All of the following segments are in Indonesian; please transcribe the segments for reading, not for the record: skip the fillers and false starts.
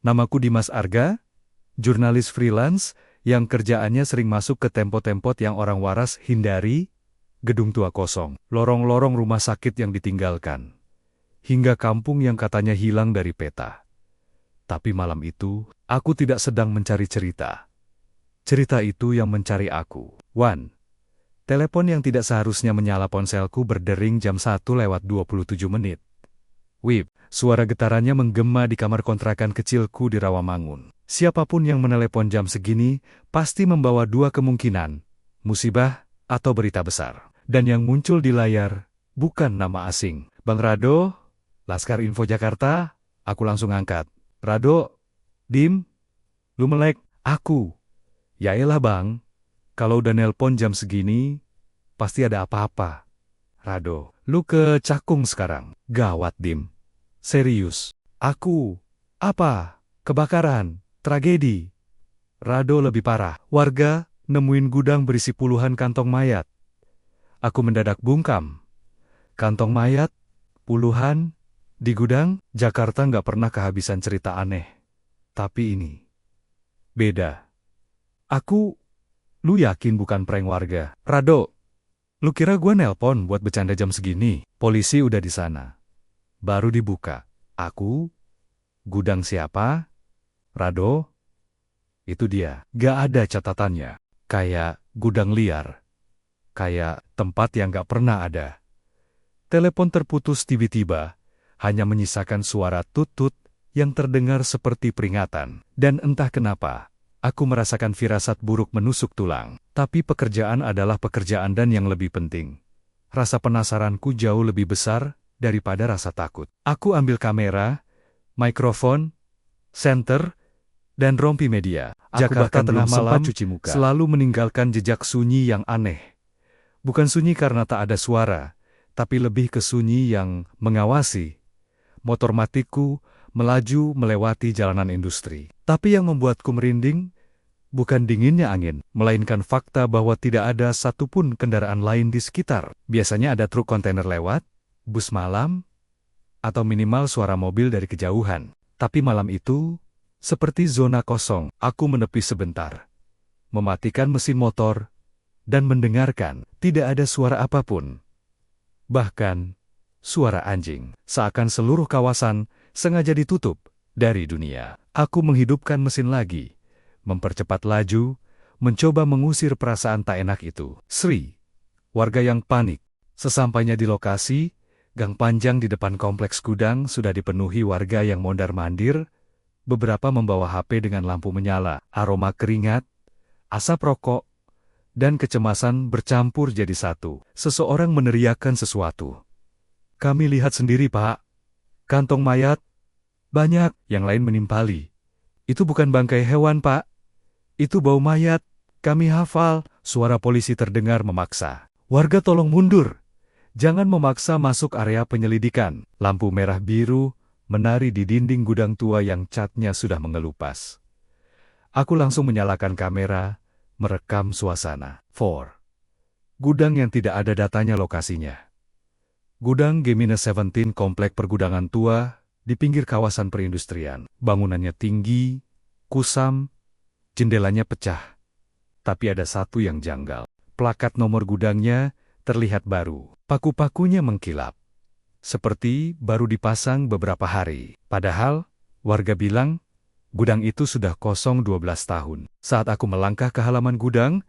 Namaku Dimas Arga, jurnalis freelance yang kerjaannya sering masuk ke tempat-tempat yang orang waras hindari, gedung tua kosong, lorong-lorong rumah sakit yang ditinggalkan, hingga kampung yang katanya hilang dari peta. Tapi malam itu, aku tidak sedang mencari cerita. Cerita itu yang mencari aku. Wan. Telepon yang tidak seharusnya menyala ponselku berdering jam 1:27. Wip, suara getarannya menggema di kamar kontrakan kecilku di Rawamangun. Siapapun yang menelepon jam segini, pasti membawa dua kemungkinan, musibah atau berita besar. Dan yang muncul di layar, bukan nama asing. Bang Rado, Laskar Info Jakarta, aku langsung angkat. Rado, Dim, lu melek, aku. Yaelah bang, kalau udah nelpon jam segini, pasti ada apa-apa. Rado, lu ke Cakung sekarang. Gawat Dim. Serius. Aku. Apa? Kebakaran. Tragedi. Rado lebih parah. Warga nemuin gudang berisi puluhan kantong mayat. Aku mendadak bungkam. Kantong mayat? Puluhan? Di gudang? Jakarta nggak pernah kehabisan cerita aneh. Tapi ini beda. Lu yakin bukan prank warga? Rado, lu kira gua nelpon buat bercanda jam segini? Polisi udah di sana. Baru dibuka. Aku? Gudang siapa? Rado? Itu dia. Gak ada catatannya. Kayak gudang liar. Kayak tempat yang gak pernah ada. Telepon terputus tiba-tiba, hanya menyisakan suara tutut yang terdengar seperti peringatan. Dan entah kenapa, aku merasakan firasat buruk menusuk tulang. Tapi pekerjaan adalah pekerjaan dan yang lebih penting. Rasa penasaranku jauh lebih besar daripada rasa takut. Aku ambil kamera, mikrofon, senter, dan rompi media. Jakarta tengah malam cuci muka. Selalu meninggalkan jejak sunyi yang aneh. Bukan sunyi karena tak ada suara, tapi lebih ke sunyi yang mengawasi. Motor matiku melaju melewati jalanan industri. Tapi yang membuatku merinding, bukan dinginnya angin, melainkan fakta bahwa tidak ada satupun kendaraan lain di sekitar. Biasanya ada truk kontainer lewat, bus malam, atau minimal suara mobil dari kejauhan. Tapi malam itu, seperti zona kosong, aku menepi sebentar, mematikan mesin motor, dan mendengarkan, tidak ada suara apapun. Bahkan, suara anjing, seakan seluruh kawasan sengaja ditutup dari dunia. Aku menghidupkan mesin lagi, mempercepat laju, mencoba mengusir perasaan tak enak itu. Sri, warga yang panik. Sesampainya di lokasi, gang panjang di depan kompleks gudang sudah dipenuhi warga yang mondar-mandir, beberapa membawa HP dengan lampu menyala, aroma keringat, asap rokok, dan kecemasan bercampur jadi satu. Seseorang meneriakkan sesuatu. Kami lihat sendiri, Pak. Kantong mayat, banyak, yang lain menimpali. Itu bukan bangkai hewan, Pak. Itu bau mayat. Kami hafal. Suara polisi terdengar memaksa. Warga tolong mundur. Jangan memaksa masuk area penyelidikan. Lampu merah biru menari di dinding gudang tua yang catnya sudah mengelupas. Aku langsung menyalakan kamera, merekam suasana. 4. Gudang yang tidak ada datanya lokasinya. Gudang G-17 komplek pergudangan tua di pinggir kawasan perindustrian. Bangunannya tinggi, kusam, jendelanya pecah. Tapi ada satu yang janggal. Plakat nomor gudangnya terlihat baru. Paku-pakunya mengkilap. Seperti baru dipasang beberapa hari. Padahal, warga bilang, gudang itu sudah kosong 12 tahun. Saat aku melangkah ke halaman gudang,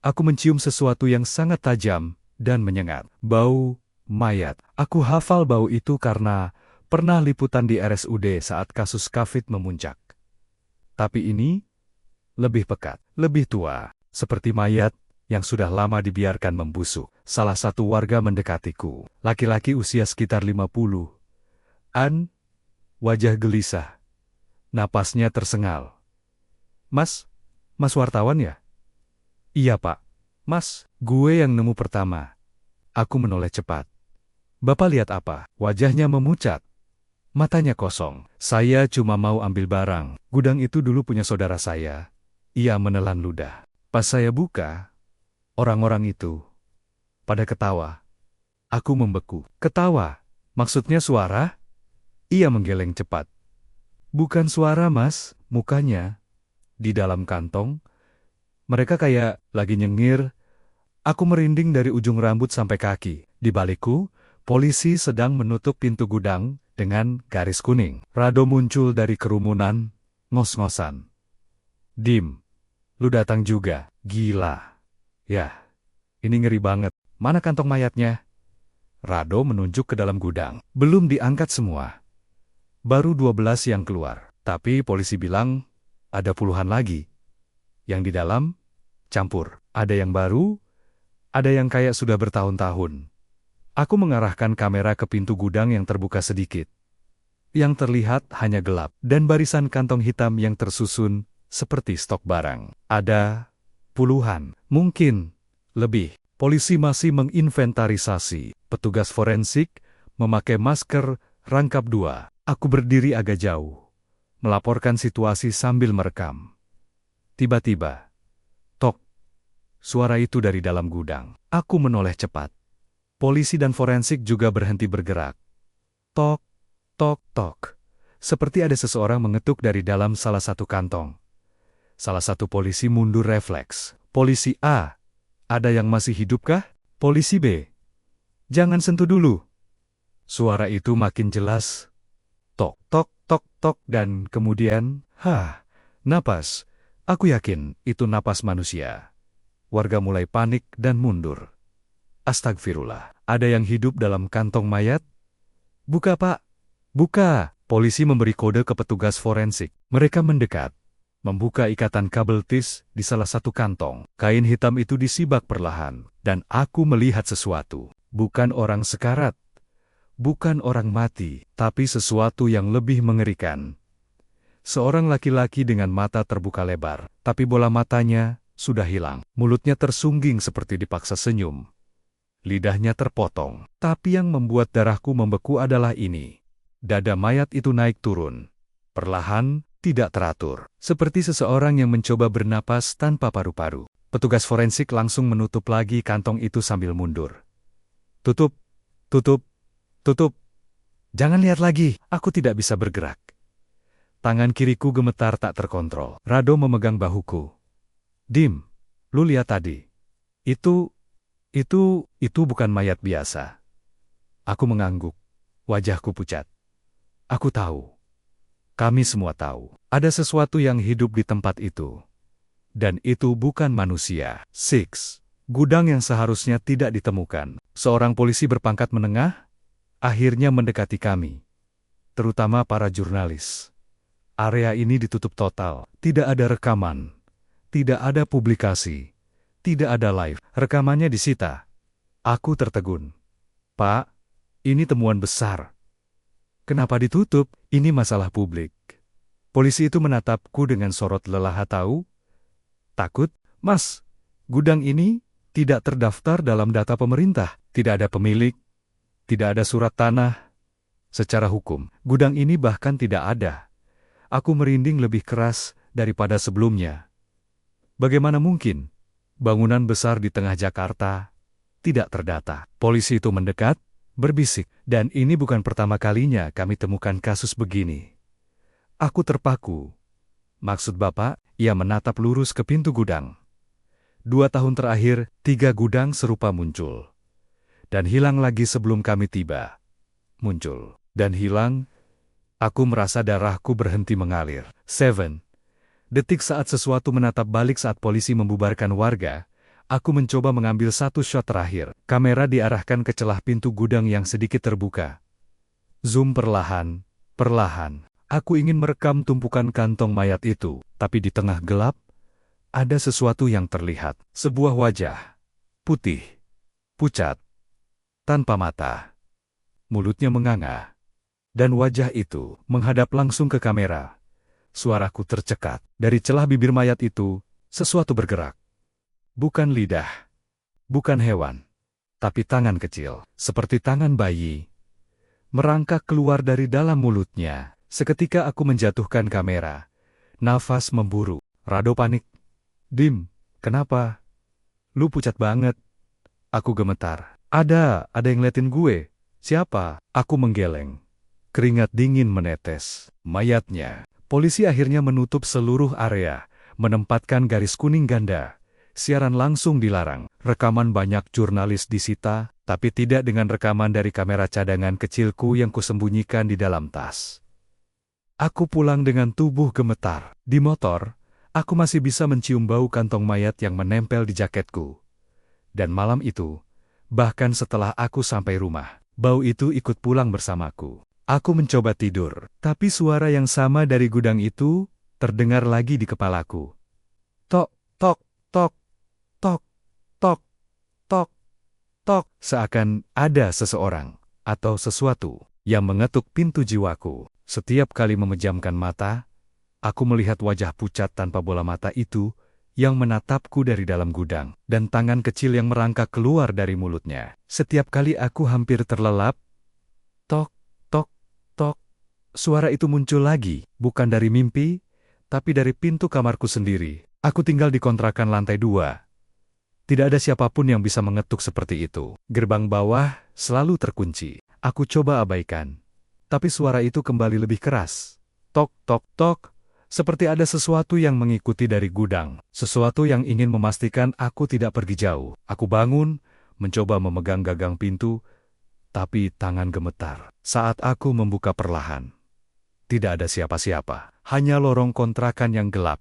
aku mencium sesuatu yang sangat tajam dan menyengat. Bau mayat. Aku hafal bau itu karena pernah liputan di RSUD saat kasus COVID memuncak. Tapi ini lebih pekat, lebih tua, seperti mayat yang sudah lama dibiarkan membusuk. Salah satu warga mendekatiku, laki-laki usia sekitar 50-an, wajah gelisah, napasnya tersengal. Mas wartawan ya? Iya pak. Mas, gue yang nemu pertama. Aku menoleh cepat. Bapak lihat apa? Wajahnya memucat. Matanya kosong. Saya cuma mau ambil barang. Gudang itu dulu punya saudara saya. Ia menelan ludah. Pas saya buka, orang-orang itu pada ketawa. Aku membeku. Ketawa? Maksudnya suara? Ia menggeleng cepat. Bukan suara, Mas, mukanya. Di dalam kantong, mereka kayak lagi nyengir. Aku merinding dari ujung rambut sampai kaki. Di balikku, polisi sedang menutup pintu gudang dengan garis kuning. Rado muncul dari kerumunan, ngos-ngosan. Dim, lu datang juga. Gila. Ya, ini ngeri banget. Mana kantong mayatnya? Rado menunjuk ke dalam gudang. Belum diangkat semua. Baru 12 yang keluar. Tapi polisi bilang, ada puluhan lagi. Yang di dalam, campur. Ada yang baru, ada yang kayak sudah bertahun-tahun. Aku mengarahkan kamera ke pintu gudang yang terbuka sedikit. Yang terlihat hanya gelap, dan barisan kantong hitam yang tersusun seperti stok barang. Ada puluhan, mungkin lebih. Polisi masih menginventarisasi. Petugas forensik memakai masker rangkap 2. Aku berdiri agak jauh, melaporkan situasi sambil merekam. Tiba-tiba, tok, suara itu dari dalam gudang. Aku menoleh cepat. Polisi dan forensik juga berhenti bergerak. Tok, tok, tok. Seperti ada seseorang mengetuk dari dalam salah satu kantong. Salah satu polisi mundur refleks. Polisi A, ada yang masih hidupkah? Polisi B, jangan sentuh dulu. Suara itu makin jelas. Tok, tok, tok, tok, dan kemudian, napas. Aku yakin itu napas manusia. Warga mulai panik dan mundur. Astagfirullah, ada yang hidup dalam kantong mayat? Buka, Pak. Buka. Polisi memberi kode ke petugas forensik. Mereka mendekat, membuka ikatan kabel tis di salah satu kantong. Kain hitam itu disibak perlahan, dan aku melihat sesuatu. Bukan orang sekarat. Bukan orang mati, tapi sesuatu yang lebih mengerikan. Seorang laki-laki dengan mata terbuka lebar, tapi bola matanya sudah hilang. Mulutnya tersungging seperti dipaksa senyum. Lidahnya terpotong. Tapi yang membuat darahku membeku adalah ini. Dada mayat itu naik turun. Perlahan, tidak teratur. Seperti seseorang yang mencoba bernapas tanpa paru-paru. Petugas forensik langsung menutup lagi kantong itu sambil mundur. Tutup, tutup. Tutup. Jangan lihat lagi, aku tidak bisa bergerak. Tangan kiriku gemetar tak terkontrol. Rado memegang bahuku. Dim, lu lihat tadi. Itu bukan mayat biasa. Aku mengangguk. Wajahku pucat. Aku tahu. Kami semua tahu. Ada sesuatu yang hidup di tempat itu. Dan itu bukan manusia. 6. Gudang yang seharusnya tidak ditemukan. Seorang polisi berpangkat menengah akhirnya mendekati kami, terutama para jurnalis. Area ini ditutup total, tidak ada rekaman, tidak ada publikasi, tidak ada live. Rekamannya disita. Aku tertegun. Pak, ini temuan besar. Kenapa ditutup? Ini masalah publik. Polisi itu menatapku dengan sorot lelah. Tahu? Takut? Mas, gudang ini tidak terdaftar dalam data pemerintah, tidak ada pemilik. Tidak ada surat tanah. Secara hukum, gudang ini bahkan tidak ada. Aku merinding lebih keras daripada sebelumnya. Bagaimana mungkin bangunan besar di tengah Jakarta tidak terdata? Polisi itu mendekat, berbisik, dan ini bukan pertama kalinya kami temukan kasus begini. Aku terpaku. Maksud Bapak? Ia menatap lurus ke pintu gudang. 2 tahun terakhir, 3 gudang serupa muncul. Dan hilang lagi sebelum kami tiba. Muncul. Dan hilang. Aku merasa darahku berhenti mengalir. 7. Detik saat sesuatu menatap balik saat polisi membubarkan warga, aku mencoba mengambil satu shot terakhir. Kamera diarahkan ke celah pintu gudang yang sedikit terbuka. Zoom perlahan, perlahan. Aku ingin merekam tumpukan kantong mayat itu, tapi di tengah gelap, ada sesuatu yang terlihat. Sebuah wajah. Putih. Pucat. Tanpa mata. Mulutnya menganga. Dan wajah itu menghadap langsung ke kamera. Suaraku tercekat. Dari celah bibir mayat itu, sesuatu bergerak. Bukan lidah. Bukan hewan. Tapi tangan kecil, seperti tangan bayi. Merangkak keluar dari dalam mulutnya. Seketika aku menjatuhkan kamera. Nafas memburu. Rado panik. Dim, kenapa? Lu pucat banget. Aku gemetar. Ada yang liatin gue. Siapa? Aku menggeleng. Keringat dingin menetes. mayatnya. Polisi akhirnya menutup seluruh area, menempatkan garis kuning ganda. Siaran langsung dilarang. Rekaman banyak jurnalis disita, tapi tidak dengan rekaman dari kamera cadangan kecilku yang kusembunyikan di dalam tas. Aku pulang dengan tubuh gemetar. Di motor, aku masih bisa mencium bau kantong mayat yang menempel di jaketku. Dan malam itu, bahkan setelah aku sampai rumah, bau itu ikut pulang bersamaku. Aku mencoba tidur, tapi suara yang sama dari gudang itu terdengar lagi di kepalaku. Tok, tok, tok, tok, tok, tok, tok. Seakan ada seseorang atau sesuatu yang mengetuk pintu jiwaku. Setiap kali memejamkan mata, aku melihat wajah pucat tanpa bola mata itu yang menatapku dari dalam gudang, dan tangan kecil yang merangkak keluar dari mulutnya. Setiap kali aku hampir terlelap, tok, tok, tok, suara itu muncul lagi, bukan dari mimpi, tapi dari pintu kamarku sendiri. Aku tinggal di kontrakan lantai 2. Tidak ada siapapun yang bisa mengetuk seperti itu. Gerbang bawah selalu terkunci. Aku coba abaikan, tapi suara itu kembali lebih keras. Tok, tok, tok. Seperti ada sesuatu yang mengikuti dari gudang. Sesuatu yang ingin memastikan aku tidak pergi jauh. Aku bangun, mencoba memegang gagang pintu, tapi tangan gemetar. Saat aku membuka perlahan, tidak ada siapa-siapa. Hanya lorong kontrakan yang gelap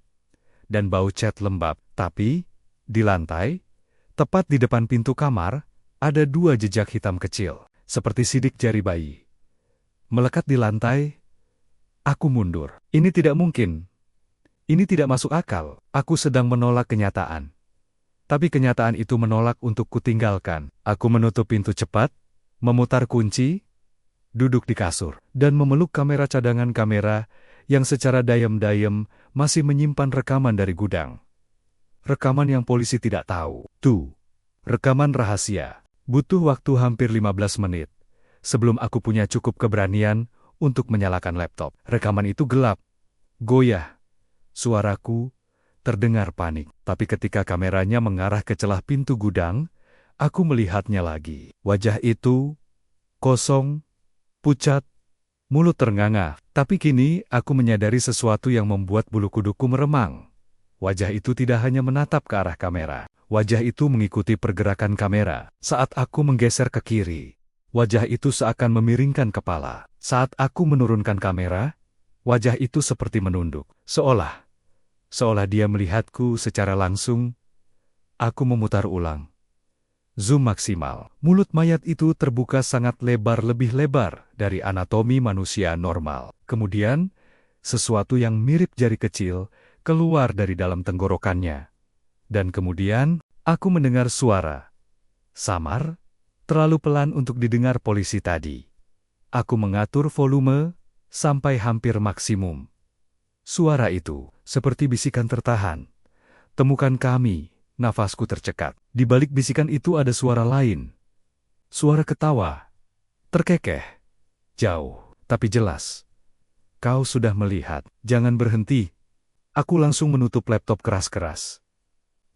dan bau cat lembab. Tapi, di lantai, tepat di depan pintu kamar, ada 2 jejak hitam kecil, seperti sidik jari bayi. Melekat di lantai, aku mundur. Ini tidak mungkin. Ini tidak masuk akal. Aku sedang menolak kenyataan. Tapi kenyataan itu menolak untuk kutinggalkan. Aku menutup pintu cepat, memutar kunci, duduk di kasur, dan memeluk kamera cadangan kamera yang secara dayem-dayem masih menyimpan rekaman dari gudang. Rekaman yang polisi tidak tahu. Tuh, rekaman rahasia. Butuh waktu hampir 15 menit. Sebelum aku punya cukup keberanian untuk menyalakan laptop. Rekaman itu gelap, goyah. Suaraku terdengar panik. Tapi ketika kameranya mengarah ke celah pintu gudang, aku melihatnya lagi. Wajah itu kosong, pucat, mulut ternganga. Tapi kini aku menyadari sesuatu yang membuat bulu kuduku meremang. Wajah itu tidak hanya menatap ke arah kamera. Wajah itu mengikuti pergerakan kamera. Saat aku menggeser ke kiri, wajah itu seakan memiringkan kepala. Saat aku menurunkan kamera, wajah itu seperti menunduk. Seolah dia melihatku secara langsung. Aku memutar ulang. Zoom maksimal. Mulut mayat itu terbuka sangat lebar, lebih lebar dari anatomi manusia normal. Kemudian, sesuatu yang mirip jari kecil keluar dari dalam tenggorokannya. Dan kemudian, aku mendengar suara. Samar, terlalu pelan untuk didengar polisi tadi. Aku mengatur volume sampai hampir maksimum. Suara itu seperti bisikan tertahan. Temukan kami, nafasku tercekat. Di balik bisikan itu ada suara lain. Suara ketawa. Terkekeh. Jauh, tapi jelas. Kau sudah melihat, jangan berhenti. Aku langsung menutup laptop keras-keras.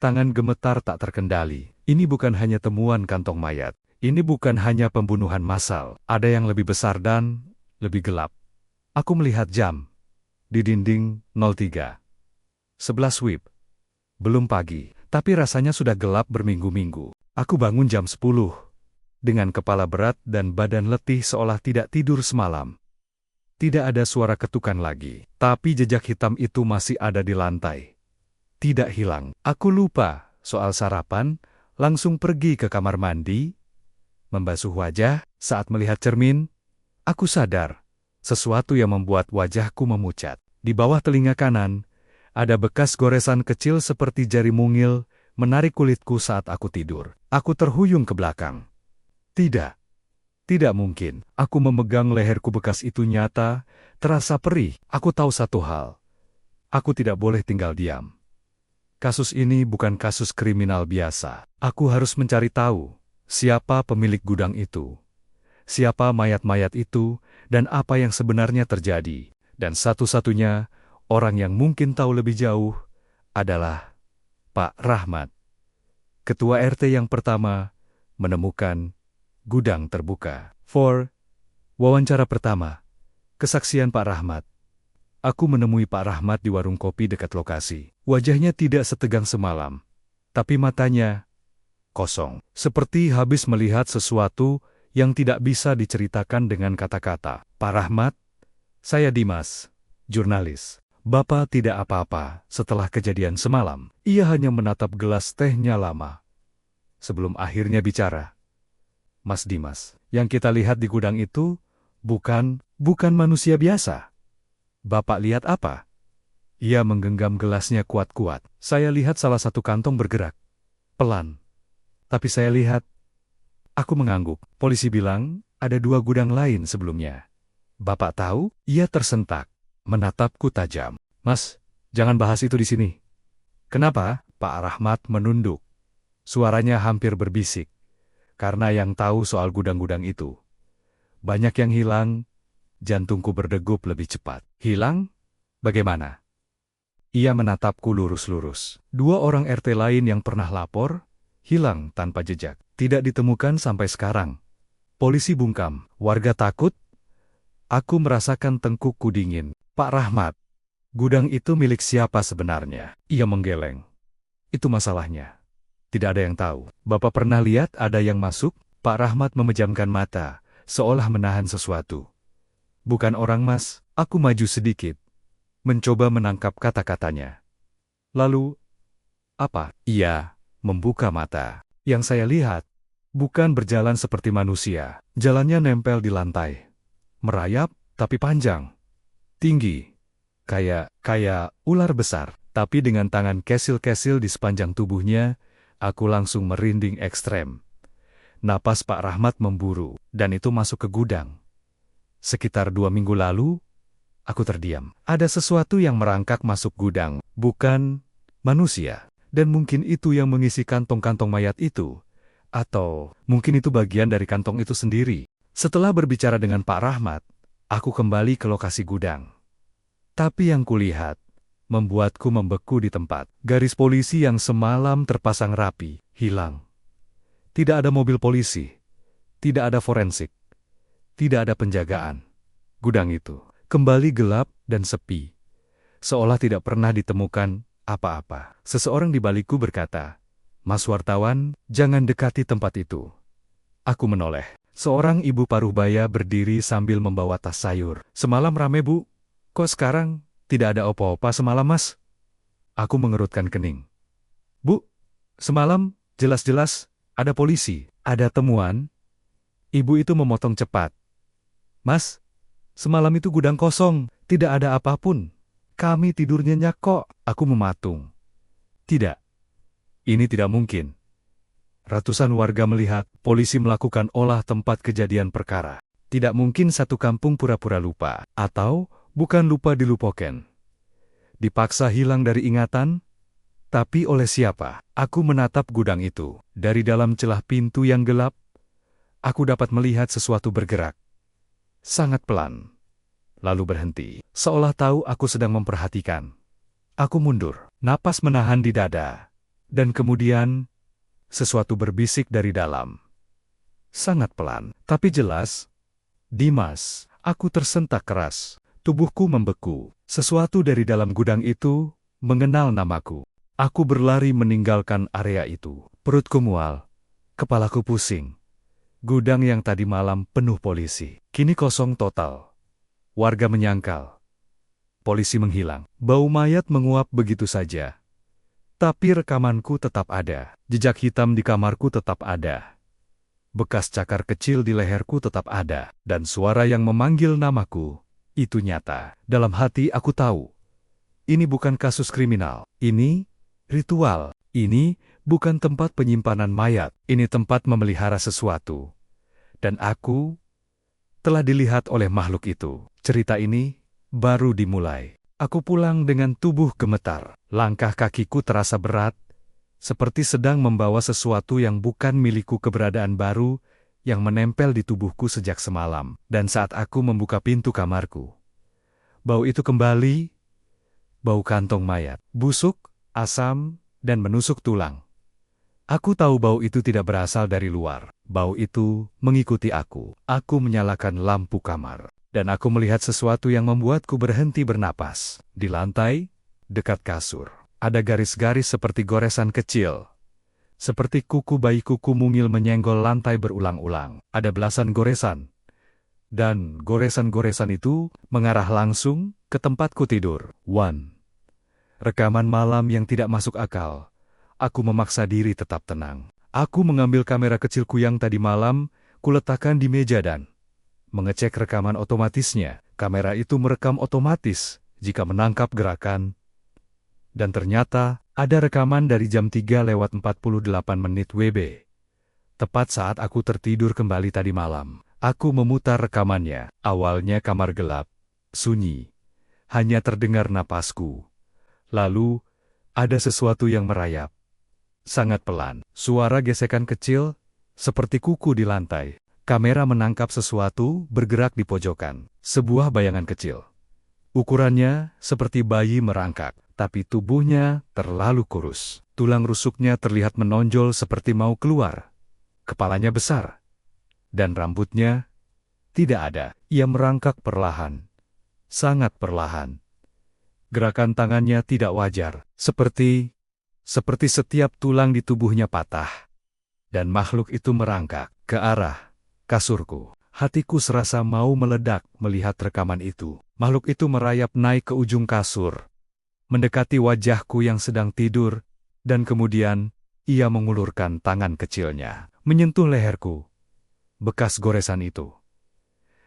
Tangan gemetar tak terkendali. Ini bukan hanya temuan kantong mayat. Ini bukan hanya pembunuhan massal. Ada yang lebih besar dan lebih gelap. Aku melihat jam. Di dinding 03. 11 WIB. Belum pagi, tapi rasanya sudah gelap berminggu-minggu. Aku bangun jam 10. Dengan kepala berat dan badan letih seolah tidak tidur semalam. Tidak ada suara ketukan lagi. Tapi jejak hitam itu masih ada di lantai. Tidak hilang. Aku lupa soal sarapan, langsung pergi ke kamar mandi, membasuh wajah. Saat melihat cermin, aku sadar sesuatu yang membuat wajahku memucat. Di bawah telinga kanan, ada bekas goresan kecil seperti jari mungil menarik kulitku saat aku tidur. Aku terhuyung ke belakang. Tidak mungkin. Aku memegang leherku, bekas itu nyata, terasa perih. Aku tahu satu hal. Aku tidak boleh tinggal diam. Kasus ini bukan kasus kriminal biasa. Aku harus mencari tahu siapa pemilik gudang itu, siapa mayat-mayat itu, dan apa yang sebenarnya terjadi. Dan satu-satunya orang yang mungkin tahu lebih jauh adalah Pak Rahmat, ketua RT yang pertama menemukan gudang terbuka. 4. Wawancara pertama. Kesaksian Pak Rahmat. aku menemui Pak Rahmat di warung kopi dekat lokasi. Wajahnya tidak setegang semalam, tapi matanya kosong. Seperti habis melihat sesuatu yang tidak bisa diceritakan dengan kata-kata. Pak Rahmat, saya Dimas, jurnalis. Bapak tidak apa-apa setelah kejadian semalam. Ia hanya menatap gelas tehnya lama. Sebelum akhirnya bicara. Mas Dimas, yang kita lihat di gudang itu bukan manusia biasa. Bapak lihat apa? Ia menggenggam gelasnya kuat-kuat. Saya lihat salah satu kantong bergerak. Pelan. Tapi saya lihat. Aku mengangguk. Polisi bilang, ada 2 gudang lain sebelumnya. Bapak tahu? Ia tersentak. Menatapku tajam. Mas, jangan bahas itu di sini. Kenapa? Pak Rahmat menunduk. Suaranya hampir berbisik. Karena yang tahu soal gudang-gudang itu. Banyak yang hilang, jantungku berdegup lebih cepat. Hilang? Bagaimana? Ia menatapku lurus-lurus. 2 orang RT lain yang pernah lapor, hilang tanpa jejak. Tidak ditemukan sampai sekarang. Polisi bungkam. Warga takut? Aku merasakan tengkukku dingin. Pak Rahmat, gudang itu milik siapa sebenarnya? Ia menggeleng. Itu masalahnya. Tidak ada yang tahu. Bapak pernah lihat ada yang masuk? Pak Rahmat memejamkan mata, seolah menahan sesuatu. Bukan orang, Mas. Aku maju sedikit. Mencoba menangkap kata-katanya. Lalu, apa? Ia membuka mata. Yang saya lihat, bukan berjalan seperti manusia. Jalannya nempel di lantai. Merayap, tapi panjang. Tinggi. Kayak ular besar. Tapi dengan tangan kesil-kesil di sepanjang tubuhnya, aku langsung merinding ekstrem. Napas Pak Rahmat memburu, dan itu masuk ke gudang. Sekitar 2 minggu lalu, aku terdiam. Ada sesuatu yang merangkak masuk gudang, bukan manusia. Dan mungkin itu yang mengisi kantong-kantong mayat itu. Atau mungkin itu bagian dari kantong itu sendiri. Setelah berbicara dengan Pak Rahmat, aku kembali ke lokasi gudang. Tapi yang kulihat, membuatku membeku di tempat. Garis polisi yang semalam terpasang rapi, hilang. Tidak ada mobil polisi. Tidak ada forensik. Tidak ada penjagaan. Gudang itu kembali gelap dan sepi. Seolah tidak pernah ditemukan apa-apa. Seseorang di balikku berkata, Mas wartawan, jangan dekati tempat itu. Aku menoleh. Seorang ibu paruh baya berdiri sambil membawa tas sayur. Semalam rame, Bu. Kok sekarang tidak ada opo-opo semalam, Mas? Aku mengerutkan kening. Bu, semalam jelas-jelas ada polisi. Ada temuan? Ibu itu memotong cepat. Mas, semalam itu gudang kosong. Tidak ada apapun. Kami tidur nyenyak kok. Aku mematung. Tidak. Ini tidak mungkin. Ratusan warga melihat polisi melakukan olah tempat kejadian perkara. Tidak mungkin satu kampung pura-pura lupa. Atau bukan lupa dilupakan. Dipaksa hilang dari ingatan. Tapi oleh siapa? Aku menatap gudang itu. Dari dalam celah pintu yang gelap, aku dapat melihat sesuatu bergerak. Sangat pelan. Lalu berhenti. Seolah tahu aku sedang memperhatikan. Aku mundur. Napas menahan di dada. Dan kemudian, sesuatu berbisik dari dalam. Sangat pelan, tapi jelas. Dimas, aku tersentak keras. Tubuhku membeku. Sesuatu dari dalam gudang itu mengenal namaku. Aku berlari meninggalkan area itu. Perutku mual. Kepalaku pusing. Gudang yang tadi malam penuh polisi. Kini kosong total. Warga menyangkal. Polisi menghilang. Bau mayat menguap begitu saja. Tapi rekamanku tetap ada. Jejak hitam di kamarku tetap ada. Bekas cakar kecil di leherku tetap ada. Dan suara yang memanggil namaku, itu nyata. Dalam hati aku tahu. Ini bukan kasus kriminal. Ini ritual. Ini bukan tempat penyimpanan mayat. Ini tempat memelihara sesuatu. Dan aku telah dilihat oleh makhluk itu. Cerita ini baru dimulai. Aku pulang dengan tubuh gemetar. Langkah kakiku terasa berat, seperti sedang membawa sesuatu yang bukan milikku. Keberadaan baru yang menempel di tubuhku sejak semalam. Dan saat aku membuka pintu kamarku, bau itu kembali, bau kantong mayat, busuk, asam, dan menusuk tulang. Aku tahu bau itu tidak berasal dari luar. Bau itu mengikuti aku. Aku menyalakan lampu kamar. Dan aku melihat sesuatu yang membuatku berhenti bernapas. Di lantai, dekat kasur, ada garis-garis seperti goresan kecil. Seperti kuku bayi kuku mungil menyenggol lantai berulang-ulang. Ada belasan goresan. Dan goresan-goresan itu mengarah langsung ke tempatku tidur. Rekaman malam yang tidak masuk akal. Aku memaksa diri tetap tenang. Aku mengambil kamera kecilku yang tadi malam, kuletakkan di meja dan mengecek rekaman otomatisnya. Kamera itu merekam otomatis jika menangkap gerakan. Dan ternyata, ada rekaman dari jam 3:48 WIB. Tepat saat aku tertidur kembali tadi malam. Aku memutar rekamannya. Awalnya kamar gelap, sunyi. Hanya terdengar napasku. Lalu, ada sesuatu yang merayap. Sangat pelan. Suara gesekan kecil, seperti kuku di lantai. Kamera menangkap sesuatu bergerak di pojokan. Sebuah bayangan kecil. Ukurannya seperti bayi merangkak, tapi tubuhnya terlalu kurus. Tulang rusuknya terlihat menonjol seperti mau keluar. Kepalanya besar. Dan rambutnya tidak ada. Ia merangkak perlahan. Sangat perlahan. Gerakan tangannya tidak wajar. Seperti setiap tulang di tubuhnya patah. Dan makhluk itu merangkak ke arah kasurku. Hatiku serasa mau meledak melihat rekaman itu. Makhluk itu merayap naik ke ujung kasur. Mendekati wajahku yang sedang tidur. Dan kemudian, ia mengulurkan tangan kecilnya. Menyentuh leherku. Bekas goresan itu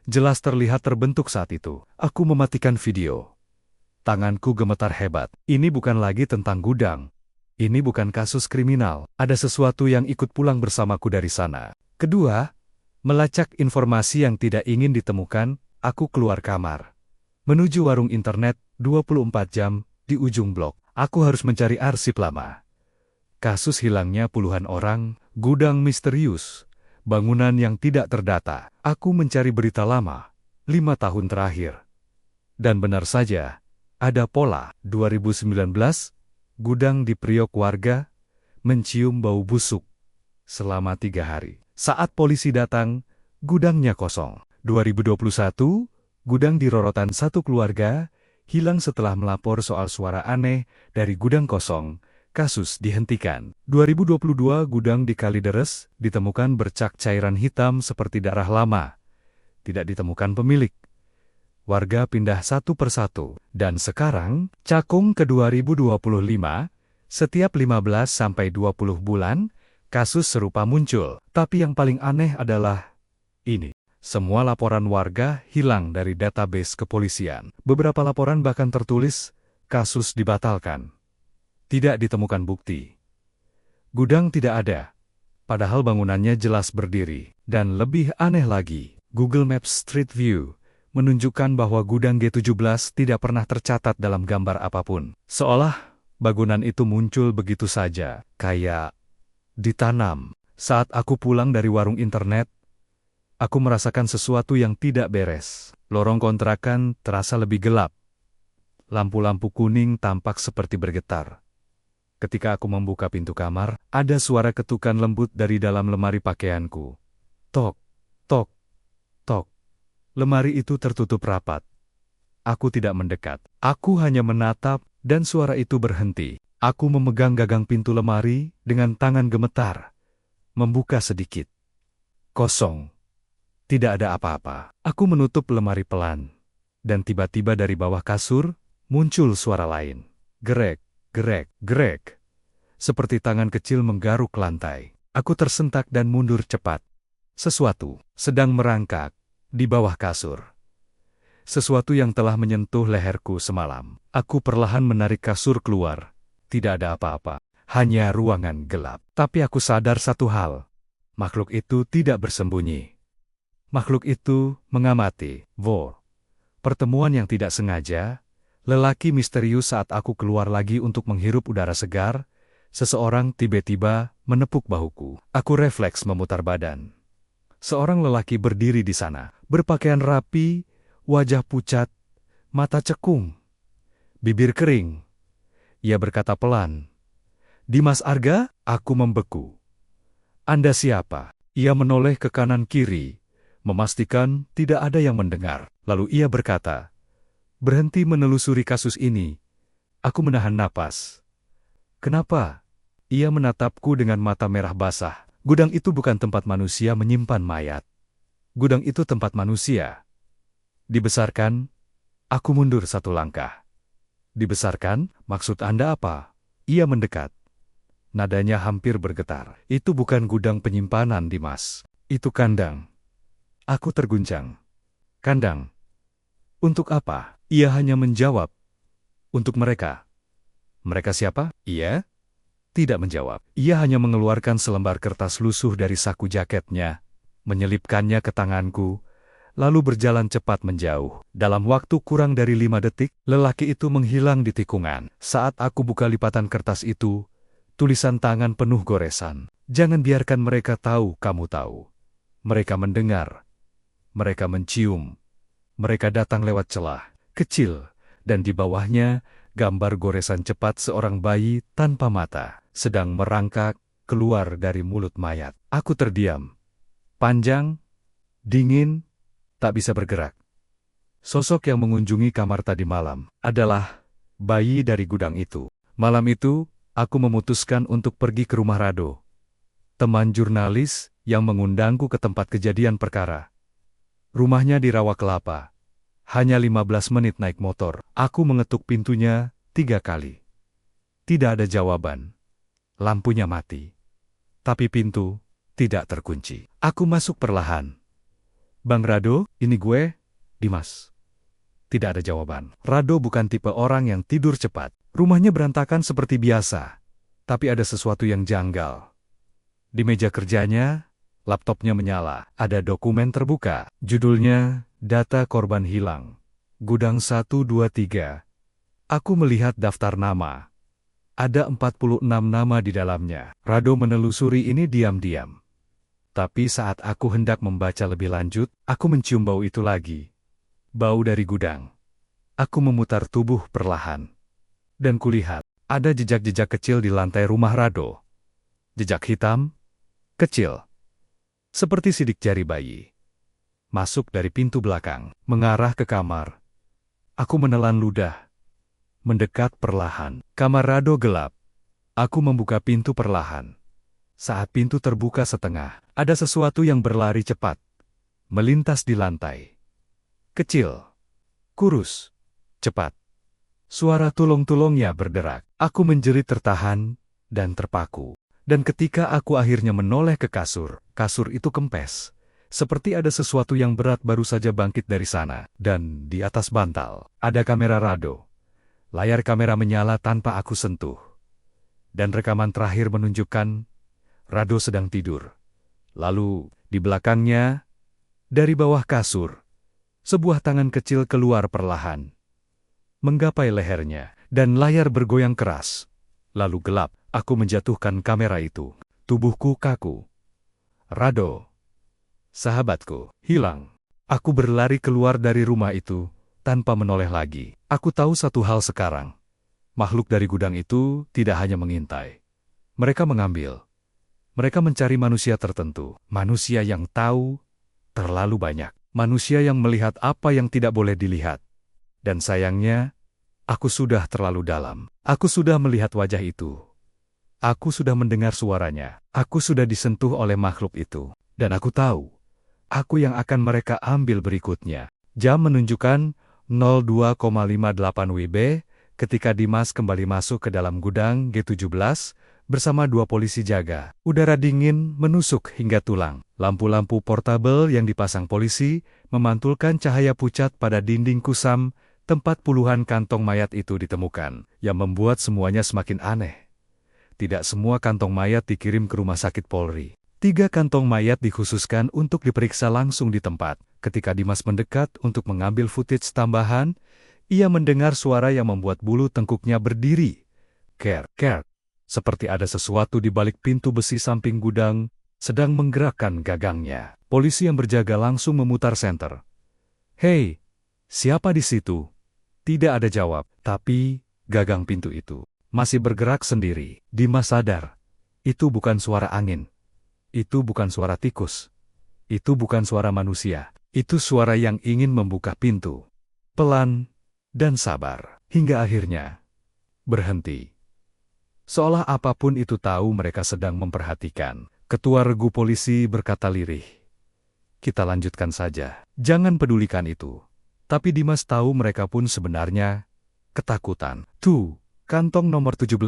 jelas terlihat terbentuk saat itu. Aku mematikan video. Tanganku gemetar hebat. Ini bukan lagi tentang gudang. Ini bukan kasus kriminal. Ada sesuatu yang ikut pulang bersamaku dari sana. Kedua, melacak informasi yang tidak ingin ditemukan, aku keluar kamar. Menuju warung internet 24 jam di ujung blok. Aku harus mencari arsip lama. Kasus hilangnya puluhan orang, gudang misterius. Bangunan yang tidak terdata. Aku mencari berita lama, 5 tahun terakhir. Dan benar saja, ada pola. 2019, gudang di Priok warga, mencium bau busuk. Selama 3 hari. Saat polisi datang, gudangnya kosong. 2021, gudang di rorotan satu keluarga, hilang setelah melapor soal suara aneh dari gudang kosong. Kasus dihentikan. 2022 gudang di Kalideres ditemukan bercak cairan hitam seperti darah lama. Tidak ditemukan pemilik. Warga pindah satu persatu. Dan sekarang, cakung ke 2025, setiap 15-20 bulan, kasus serupa muncul. Tapi yang paling aneh adalah ini. Semua laporan warga hilang dari database kepolisian. Beberapa laporan bahkan tertulis, kasus dibatalkan. Tidak ditemukan bukti. Gudang tidak ada. Padahal bangunannya jelas berdiri. Dan lebih aneh lagi, Google Maps Street View menunjukkan bahwa gudang G17 tidak pernah tercatat dalam gambar apapun. Seolah bangunan itu muncul begitu saja, kayak ditanam. Saat aku pulang dari warung internet, aku merasakan sesuatu yang tidak beres. Lorong kontrakan terasa lebih gelap. Lampu-lampu kuning tampak seperti bergetar. Ketika aku membuka pintu kamar, ada suara ketukan lembut dari dalam lemari pakaianku. Tok, tok, tok. Lemari itu tertutup rapat. Aku tidak mendekat. Aku hanya menatap, dan suara itu berhenti. Aku memegang gagang pintu lemari dengan tangan gemetar. Membuka sedikit. Kosong. Tidak ada apa-apa. Aku menutup lemari pelan. Dan tiba-tiba dari bawah kasur, muncul suara lain. Gerek. Gerek, gerek. Seperti tangan kecil menggaruk lantai. Aku tersentak dan mundur cepat. Sesuatu sedang merangkak di bawah kasur. Sesuatu yang telah menyentuh leherku semalam. Aku perlahan menarik kasur keluar. Tidak ada apa-apa. Hanya ruangan gelap. Tapi aku sadar satu hal. Makhluk itu tidak bersembunyi. Makhluk itu mengamati. Pertemuan yang tidak sengaja. Lelaki misterius saat aku keluar lagi untuk menghirup udara segar, seseorang tiba-tiba menepuk bahuku. Aku refleks memutar badan. Seorang lelaki berdiri di sana, berpakaian rapi, wajah pucat, mata cekung, bibir kering. Ia berkata pelan, "Dimas Arga?" Aku membeku. "Anda siapa?" Ia menoleh ke kanan kiri, memastikan tidak ada yang mendengar. Lalu ia berkata, "Berhenti menelusuri kasus ini." Aku menahan napas. "Kenapa?" Ia menatapku dengan mata merah basah. "Gudang itu bukan tempat manusia menyimpan mayat. Gudang itu tempat manusia." "Dibesarkan?" Aku mundur satu langkah. "Dibesarkan? Maksud Anda apa?" Ia mendekat. Nadanya hampir bergetar. "Itu bukan gudang penyimpanan, Dimas. Itu kandang." Aku terguncang. "Kandang? Untuk apa?" Ia hanya menjawab, "Untuk mereka." "Mereka siapa?" Ia tidak menjawab. Ia hanya mengeluarkan selembar kertas lusuh dari saku jaketnya, menyelipkannya ke tanganku, lalu berjalan cepat menjauh. Dalam waktu kurang dari 5 detik, lelaki itu menghilang di tikungan. Saat aku buka lipatan kertas itu, tulisan tangan penuh goresan. "Jangan biarkan mereka tahu kamu tahu. Mereka mendengar. Mereka mencium. Mereka datang lewat celah kecil." Dan di bawahnya, gambar goresan cepat seorang bayi tanpa mata, sedang merangkak keluar dari mulut mayat. Aku terdiam. Panjang, dingin, tak bisa bergerak. Sosok yang mengunjungi kamar tadi malam adalah bayi dari gudang itu. Malam itu, aku memutuskan untuk pergi ke rumah Rado, teman jurnalis yang mengundangku ke tempat kejadian perkara. Rumahnya di Rawa Kelapa. Hanya 15 menit naik motor. Aku mengetuk pintunya 3 kali. Tidak ada jawaban. Lampunya mati. Tapi pintu tidak terkunci. Aku masuk perlahan. "Bang Rado, ini gue, Dimas." Tidak ada jawaban. Rado bukan tipe orang yang tidur cepat. Rumahnya berantakan seperti biasa. Tapi ada sesuatu yang janggal. Di meja kerjanya, laptopnya menyala. Ada dokumen terbuka. Judulnya, "Data Korban Hilang. Gudang 123. Aku melihat daftar nama. Ada 46 nama di dalamnya. Rado menelusuri ini diam-diam. Tapi saat aku hendak membaca lebih lanjut, aku mencium bau itu lagi. Bau dari gudang. Aku memutar tubuh perlahan. Dan kulihat, ada jejak-jejak kecil di lantai rumah Rado. Jejak hitam, kecil. Seperti sidik jari bayi. Masuk dari pintu belakang, mengarah ke kamar. Aku menelan ludah. Mendekat perlahan. Kamar Rado gelap. Aku membuka pintu perlahan. Saat pintu terbuka setengah, ada sesuatu yang berlari cepat. Melintas di lantai. Kecil. Kurus. Cepat. Suara tulung-tulungnya berderak. Aku menjerit tertahan dan terpaku. Dan ketika aku akhirnya menoleh ke kasur, kasur itu kempes. Seperti ada sesuatu yang berat baru saja bangkit dari sana. Dan di atas bantal, ada kamera Rado. Layar kamera menyala tanpa aku sentuh. Dan rekaman terakhir menunjukkan Rado sedang tidur. Lalu, di belakangnya, dari bawah kasur, sebuah tangan kecil keluar perlahan. Menggapai lehernya, dan layar bergoyang keras. Lalu gelap, aku menjatuhkan kamera itu. Tubuhku kaku. Rado, sahabatku, hilang. Aku berlari keluar dari rumah itu, tanpa menoleh lagi. Aku tahu satu hal sekarang. Makhluk dari gudang itu tidak hanya mengintai. Mereka mengambil. Mereka mencari manusia tertentu. Manusia yang tahu terlalu banyak. Manusia yang melihat apa yang tidak boleh dilihat. Dan sayangnya, aku sudah terlalu dalam. Aku sudah melihat wajah itu. Aku sudah mendengar suaranya. Aku sudah disentuh oleh makhluk itu. Dan aku tahu, aku yang akan mereka ambil berikutnya. Jam menunjukkan 02,58 WIB ketika Dimas kembali masuk ke dalam gudang G17 bersama 2 polisi jaga. Udara dingin menusuk hingga tulang. Lampu-lampu portabel yang dipasang polisi memantulkan cahaya pucat pada dinding kusam tempat puluhan kantong mayat itu ditemukan, yang membuat semuanya semakin aneh. Tidak semua kantong mayat dikirim ke rumah sakit Polri. 3 kantong mayat dikhususkan untuk diperiksa langsung di tempat. Ketika Dimas mendekat untuk mengambil footage tambahan, ia mendengar suara yang membuat bulu tengkuknya berdiri. Ker, ker. Seperti ada sesuatu di balik pintu besi samping gudang, sedang menggerakkan gagangnya. Polisi yang berjaga langsung memutar senter. "Hei, siapa di situ?" Tidak ada jawab, tapi gagang pintu itu masih bergerak sendiri. Dimas sadar, itu bukan suara angin. Itu bukan suara tikus. Itu bukan suara manusia. Itu suara yang ingin membuka pintu. Pelan dan sabar. Hingga akhirnya berhenti. Seolah apapun itu tahu mereka sedang memperhatikan. Ketua regu polisi berkata lirih. Kita lanjutkan saja. Jangan pedulikan itu. Tapi Dimas tahu mereka pun sebenarnya ketakutan. Tuh, kantong nomor 17.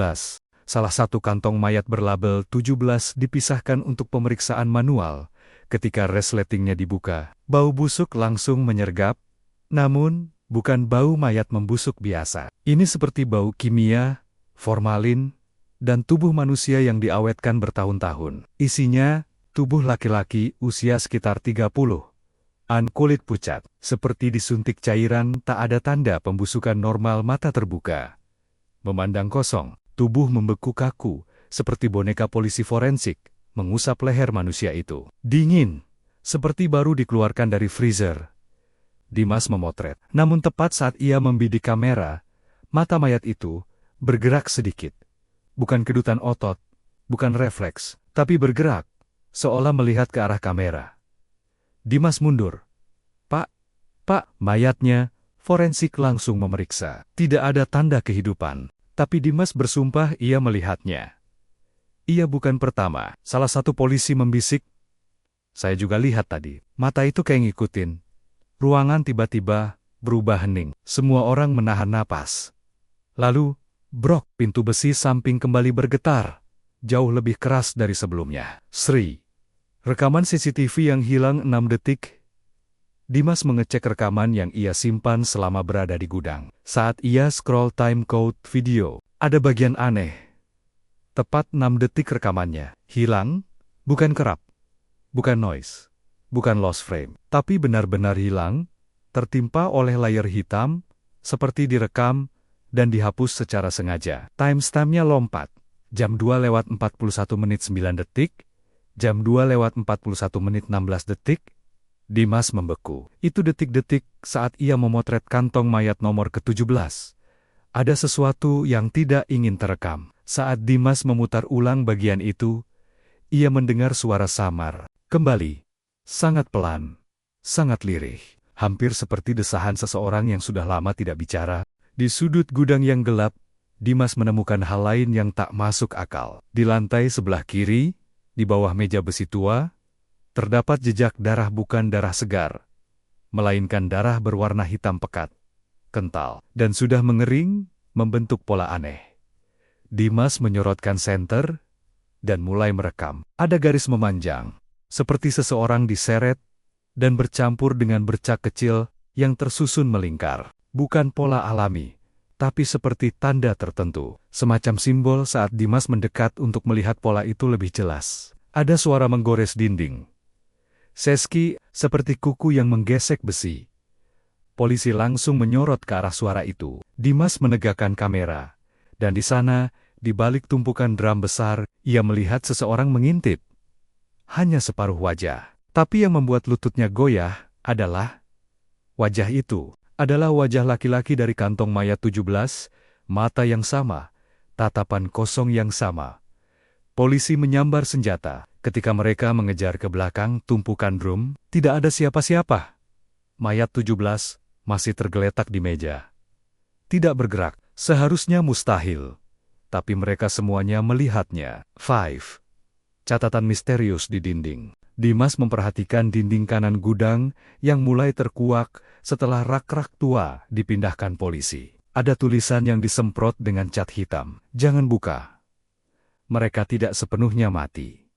Salah satu kantong mayat berlabel 17 dipisahkan untuk pemeriksaan manual. Ketika resletingnya dibuka, bau busuk langsung menyergap. Namun, bukan bau mayat membusuk biasa. Ini seperti bau kimia, formalin, dan tubuh manusia yang diawetkan bertahun-tahun. Isinya, tubuh laki-laki usia sekitar 30-an, kulit pucat. Seperti disuntik cairan, tak ada tanda pembusukan normal, mata terbuka. Memandang kosong. Tubuh membeku kaku, seperti boneka polisi forensik, mengusap leher manusia itu. Dingin, seperti baru dikeluarkan dari freezer. Dimas memotret. Namun tepat saat ia membidik kamera, mata mayat itu bergerak sedikit. Bukan kedutan otot, bukan refleks, tapi bergerak, seolah melihat ke arah kamera. Dimas mundur. Pak, mayatnya, forensik langsung memeriksa. Tidak ada tanda kehidupan. Tapi Dimas bersumpah ia melihatnya. Ia bukan pertama. Salah satu polisi membisik. Saya juga lihat tadi. Mata itu kayak ngikutin. Ruangan tiba-tiba berubah hening. Semua orang menahan napas. Lalu, brok, pintu besi samping kembali bergetar. Jauh lebih keras dari sebelumnya. Sri. Rekaman CCTV yang hilang 6 detik. Dimas mengecek rekaman yang ia simpan selama berada di gudang. Saat ia scroll timecode video, ada bagian aneh. Tepat 6 detik rekamannya. Hilang, bukan kerap, bukan noise, bukan lost frame, tapi benar-benar hilang, tertimpa oleh layar hitam, seperti direkam dan dihapus secara sengaja. Timestampnya lompat. Jam 2:41:09, jam 2:41:16. Dimas membeku. Itu detik-detik saat ia memotret kantong mayat nomor ke-17. Ada sesuatu yang tidak ingin terekam. Saat Dimas memutar ulang bagian itu, ia mendengar suara samar. Kembali. Sangat pelan. Sangat lirih. Hampir seperti desahan seseorang yang sudah lama tidak bicara. Di sudut gudang yang gelap, Dimas menemukan hal lain yang tak masuk akal. Di lantai sebelah kiri, di bawah meja besi tua, terdapat jejak darah, bukan darah segar, melainkan darah berwarna hitam pekat, kental, dan sudah mengering, membentuk pola aneh. Dimas menyorotkan senter, dan mulai merekam. Ada garis memanjang, seperti seseorang diseret, dan bercampur dengan bercak kecil yang tersusun melingkar. Bukan pola alami, tapi seperti tanda tertentu. Semacam simbol. Saat Dimas mendekat untuk melihat pola itu lebih jelas, ada suara menggores dinding. Seski, seperti kuku yang menggesek besi. Polisi langsung menyorot ke arah suara itu. Dimas menegakkan kamera. Dan di sana, di balik tumpukan drum besar, ia melihat seseorang mengintip. Hanya separuh wajah. Tapi yang membuat lututnya goyah adalah wajah itu. Adalah wajah laki-laki dari kantong mayat 17, mata yang sama, tatapan kosong yang sama. Polisi menyambar senjata. Ketika mereka mengejar ke belakang tumpukan drum, tidak ada siapa-siapa. Mayat 17 masih tergeletak di meja. Tidak bergerak, seharusnya mustahil. Tapi mereka semuanya melihatnya. 5. Catatan misterius di dinding. Dimas memperhatikan dinding kanan gudang yang mulai terkuak setelah rak-rak tua dipindahkan polisi. Ada tulisan yang disemprot dengan cat hitam. Jangan buka. Mereka tidak sepenuhnya mati.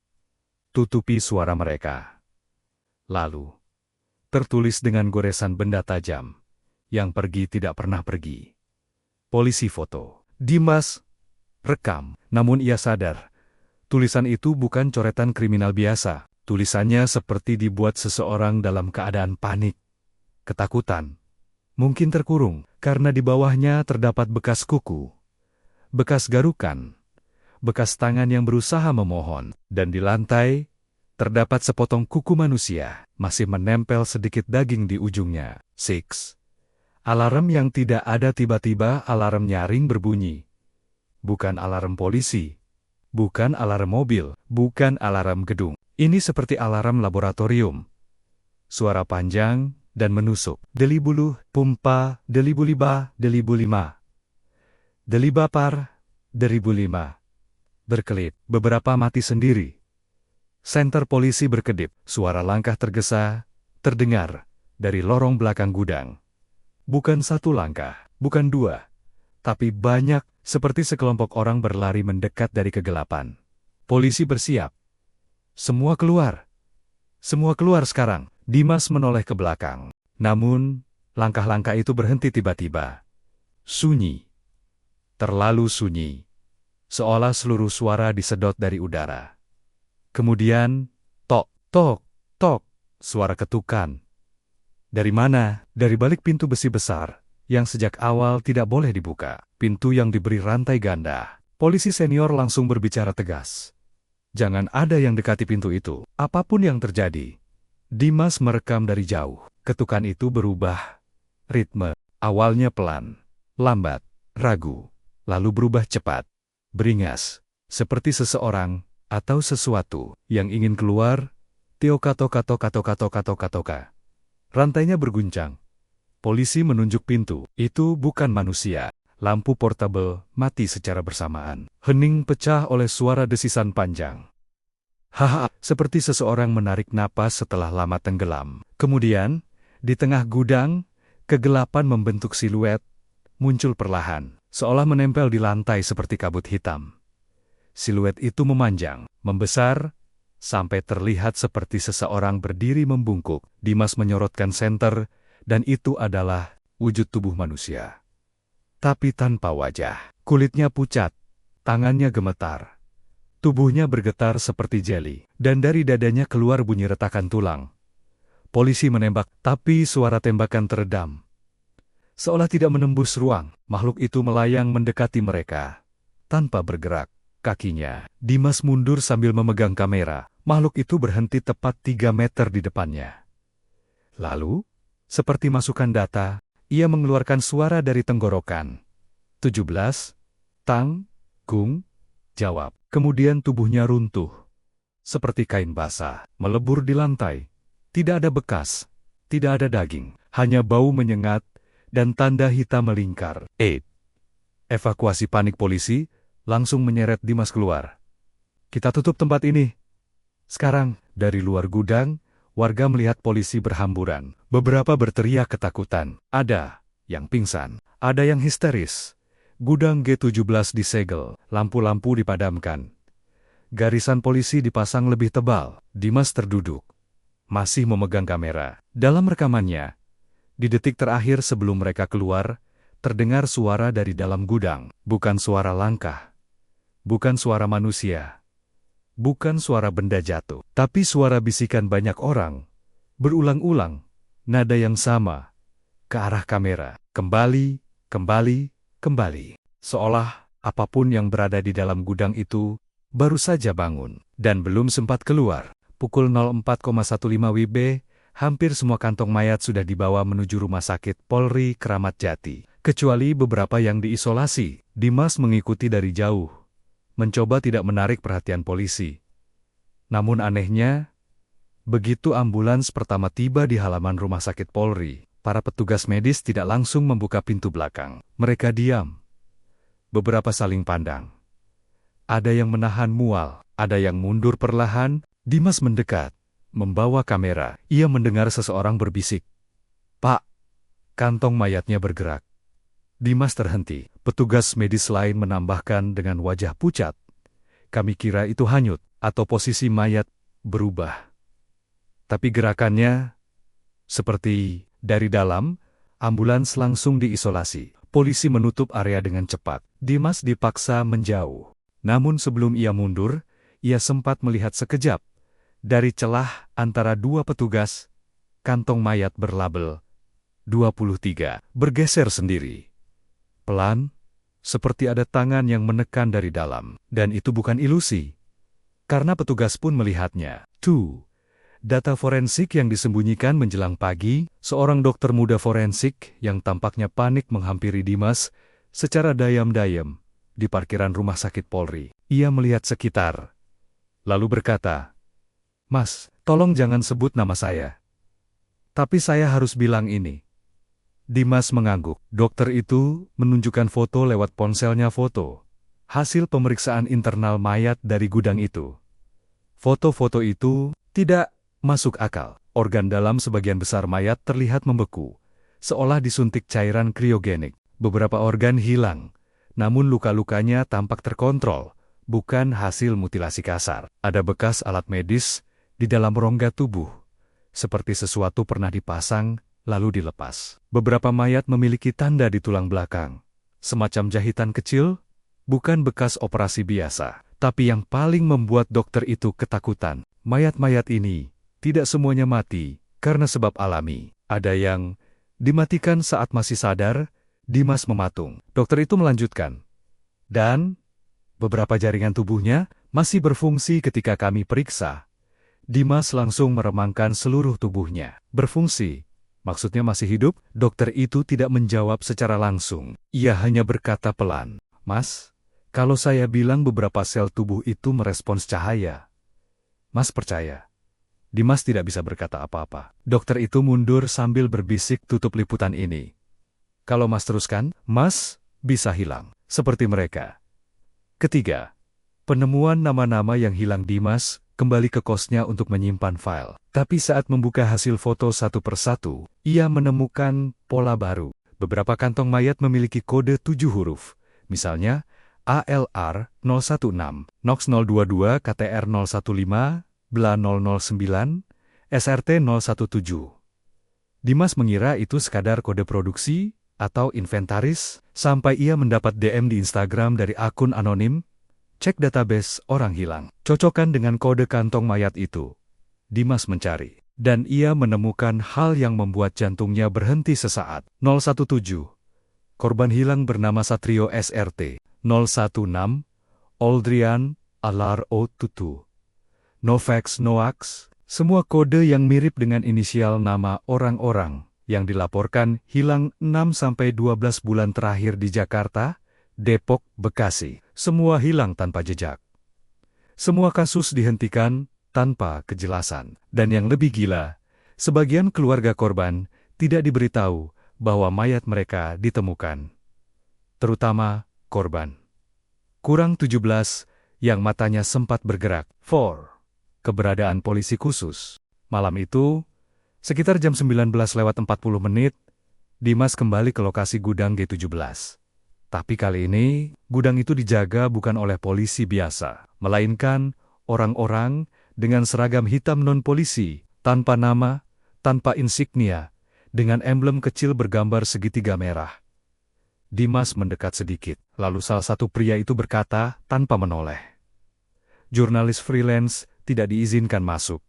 Tutupi suara mereka. Lalu, tertulis dengan goresan benda tajam, yang pergi tidak pernah pergi. Polisi foto. Dimas rekam, namun ia sadar, tulisan itu bukan coretan kriminal biasa. Tulisannya seperti dibuat seseorang dalam keadaan panik, ketakutan, mungkin terkurung, karena di bawahnya terdapat bekas kuku, bekas garukan, bekas tangan yang berusaha memohon, dan di lantai, terdapat sepotong kuku manusia, masih menempel sedikit daging di ujungnya. 6. Alarm yang tidak ada. Tiba-tiba alarm nyaring berbunyi. Bukan alarm polisi, bukan alarm mobil, bukan alarm gedung. Ini seperti alarm laboratorium, suara panjang dan menusuk. Delibuluh, pumpa, delibuliba, delibulima. Delibapar, deribulima. Berkelit, beberapa mati sendiri. Senter polisi berkedip, suara langkah tergesa, terdengar dari lorong belakang gudang. Bukan satu langkah, bukan dua, tapi banyak, seperti sekelompok orang berlari mendekat dari kegelapan. Polisi bersiap. Semua keluar. Semua keluar sekarang. Dimas menoleh ke belakang. Namun, langkah-langkah itu berhenti tiba-tiba. Sunyi. Terlalu sunyi. Seolah seluruh suara disedot dari udara. Kemudian, tok, tok, tok, suara ketukan. Dari mana? Dari balik pintu besi besar, yang sejak awal tidak boleh dibuka. Pintu yang diberi rantai ganda. Polisi senior langsung berbicara tegas. Jangan ada yang dekati pintu itu, apapun yang terjadi. Dimas merekam dari jauh. Ketukan itu berubah. Ritme, awalnya pelan, lambat, ragu, lalu berubah cepat. Beringas, seperti seseorang, atau sesuatu, yang ingin keluar. Tioka toka toka toka toka toka toka. Rantainya berguncang. Polisi menunjuk pintu. Itu bukan manusia. Lampu portabel mati secara bersamaan. Hening pecah oleh suara desisan panjang. Haha, seperti seseorang menarik napas setelah lama tenggelam. Kemudian, di tengah gudang, kegelapan membentuk siluet, muncul perlahan, seolah menempel di lantai seperti kabut hitam. Siluet itu memanjang, membesar, sampai terlihat seperti seseorang berdiri membungkuk. Dimas menyorotkan senter, dan itu adalah wujud tubuh manusia. Tapi tanpa wajah. Kulitnya pucat, tangannya gemetar. Tubuhnya bergetar seperti jeli, dan dari dadanya keluar bunyi retakan tulang. Polisi menembak, tapi suara tembakan teredam. Seolah tidak menembus ruang, makhluk itu melayang mendekati mereka. Tanpa bergerak kakinya, Dimas mundur sambil memegang kamera. Makhluk itu berhenti tepat 3 meter di depannya. Lalu, seperti masukan data, ia mengeluarkan suara dari tenggorokan. 17, tang, gung, jawab. Kemudian tubuhnya runtuh. Seperti kain basah, melebur di lantai. Tidak ada bekas, tidak ada daging, hanya bau menyengat, dan tanda hitam melingkar. Evakuasi panik polisi, langsung menyeret Dimas keluar. Kita tutup tempat ini. Sekarang, dari luar gudang, warga melihat polisi berhamburan. Beberapa berteriak ketakutan. Ada yang pingsan, ada yang histeris. Gudang G17 disegel, lampu-lampu dipadamkan. Garisan polisi dipasang lebih tebal. Dimas terduduk, masih memegang kamera. Dalam rekamannya, di detik terakhir sebelum mereka keluar, terdengar suara dari dalam gudang. Bukan suara langkah, bukan suara manusia, bukan suara benda jatuh, tapi suara bisikan banyak orang, berulang-ulang, nada yang sama, ke arah kamera. Kembali, kembali, kembali. Seolah apapun yang berada di dalam gudang itu baru saja bangun, dan belum sempat keluar. Pukul 04,15 WIB, hampir semua kantong mayat sudah dibawa menuju Rumah Sakit Polri Kramat Jati. Kecuali beberapa yang diisolasi. Dimas mengikuti dari jauh, mencoba tidak menarik perhatian polisi. Namun anehnya, begitu ambulans pertama tiba di halaman Rumah Sakit Polri, para petugas medis tidak langsung membuka pintu belakang. Mereka diam. Beberapa saling pandang. Ada yang menahan mual, ada yang mundur perlahan. Dimas mendekat, membawa kamera. Ia mendengar seseorang berbisik. "Pak!" Kantong mayatnya bergerak. Dimas terhenti. Petugas medis lain menambahkan dengan wajah pucat. "Kami kira itu hanyut, atau posisi mayat berubah." Tapi gerakannya, seperti dari dalam, ambulans langsung diisolasi. Polisi menutup area dengan cepat. Dimas dipaksa menjauh. Namun sebelum ia mundur, ia sempat melihat sekejap. Dari celah antara dua petugas, kantong mayat berlabel 23 bergeser sendiri. Pelan, seperti ada tangan yang menekan dari dalam. Dan itu bukan ilusi. Karena petugas pun melihatnya. Data forensik yang disembunyikan menjelang pagi, seorang dokter muda forensik yang tampaknya panik menghampiri Dimas secara diam-diam di parkiran Rumah Sakit Polri. Ia melihat sekitar, lalu berkata, "Mas, tolong jangan sebut nama saya." Tapi saya harus bilang ini. Dimas mengangguk. Dokter itu menunjukkan foto lewat ponselnya foto. Hasil pemeriksaan internal mayat dari gudang itu. Foto-foto itu tidak masuk akal. Organ dalam sebagian besar mayat terlihat membeku, seolah disuntik cairan kriogenik. Beberapa organ hilang, namun luka-lukanya tampak terkontrol, bukan hasil mutilasi kasar. Ada bekas alat medis di dalam rongga tubuh, seperti sesuatu pernah dipasang lalu dilepas. Beberapa mayat memiliki tanda di tulang belakang, semacam jahitan kecil, bukan bekas operasi biasa. Tapi yang paling membuat dokter itu ketakutan, mayat-mayat ini tidak semuanya mati karena sebab alami. Ada yang dimatikan saat masih sadar. Dimas mematung. Dokter itu melanjutkan. Dan beberapa jaringan tubuhnya masih berfungsi ketika kami periksa. Dimas langsung meremangkan seluruh tubuhnya. Berfungsi. Maksudnya masih hidup? Dokter itu tidak menjawab secara langsung. Ia hanya berkata pelan. Mas, kalau saya bilang beberapa sel tubuh itu merespons cahaya, Mas percaya? Dimas tidak bisa berkata apa-apa. Dokter itu mundur sambil berbisik, tutup liputan ini. Kalau Mas teruskan, Mas bisa hilang. Seperti mereka. Ketiga, penemuan nama-nama yang hilang. Dimas kembali ke kosnya untuk menyimpan file. Tapi saat membuka hasil foto satu persatu, ia menemukan pola baru. Beberapa kantong mayat memiliki kode 7 huruf. Misalnya, ALR 016, NOX 022, KTR 015, BLA 009, SRT 017. Dimas mengira itu sekadar kode produksi atau inventaris, sampai ia mendapat DM di Instagram dari akun anonim. Cek database orang hilang. Cocokkan dengan kode kantong mayat itu. Dimas mencari. Dan ia menemukan hal yang membuat jantungnya berhenti sesaat. 017. Korban hilang bernama Satrio SRT. 016. Aldrian Alar O22. Novax Noax. Semua kode yang mirip dengan inisial nama orang-orang yang dilaporkan hilang 6-12 bulan terakhir di Jakarta, Depok, Bekasi. Semua hilang tanpa jejak. Semua kasus dihentikan tanpa kejelasan. Dan yang lebih gila, sebagian keluarga korban tidak diberitahu bahwa mayat mereka ditemukan. Terutama korban kurang 17 yang matanya sempat bergerak. 4. Keberadaan polisi khusus. Malam itu, sekitar jam 19:40, Dimas kembali ke lokasi gudang G17. Tapi kali ini, gudang itu dijaga bukan oleh polisi biasa, melainkan orang-orang dengan seragam hitam non-polisi, tanpa nama, tanpa insignia, dengan emblem kecil bergambar segitiga merah. Dimas mendekat sedikit, lalu salah satu pria itu berkata tanpa menoleh. Jurnalis freelance tidak diizinkan masuk.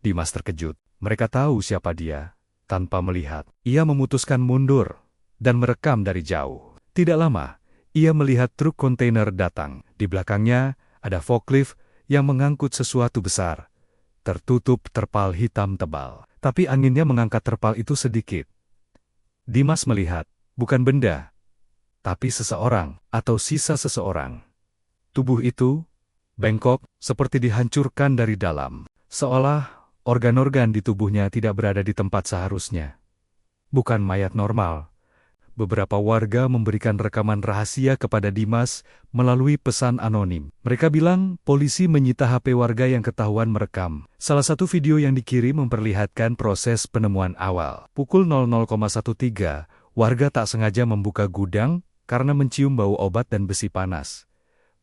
Dimas terkejut. Mereka tahu siapa dia. Tanpa melihat, ia memutuskan mundur dan merekam dari jauh. Tidak lama, ia melihat truk kontainer datang. Di belakangnya ada forklift yang mengangkut sesuatu besar. Tertutup terpal hitam tebal. Tapi anginnya mengangkat terpal itu sedikit. Dimas melihat, bukan benda, tapi seseorang atau sisa seseorang. Tubuh itu bengkok, seperti dihancurkan dari dalam. Seolah organ-organ di tubuhnya tidak berada di tempat seharusnya. Bukan mayat normal. Beberapa warga memberikan rekaman rahasia kepada Dimas melalui pesan anonim. Mereka bilang polisi menyita HP warga yang ketahuan merekam. Salah satu video yang dikirim memperlihatkan proses penemuan awal. Pukul 00,13, warga tak sengaja membuka gudang karena mencium bau obat dan besi panas.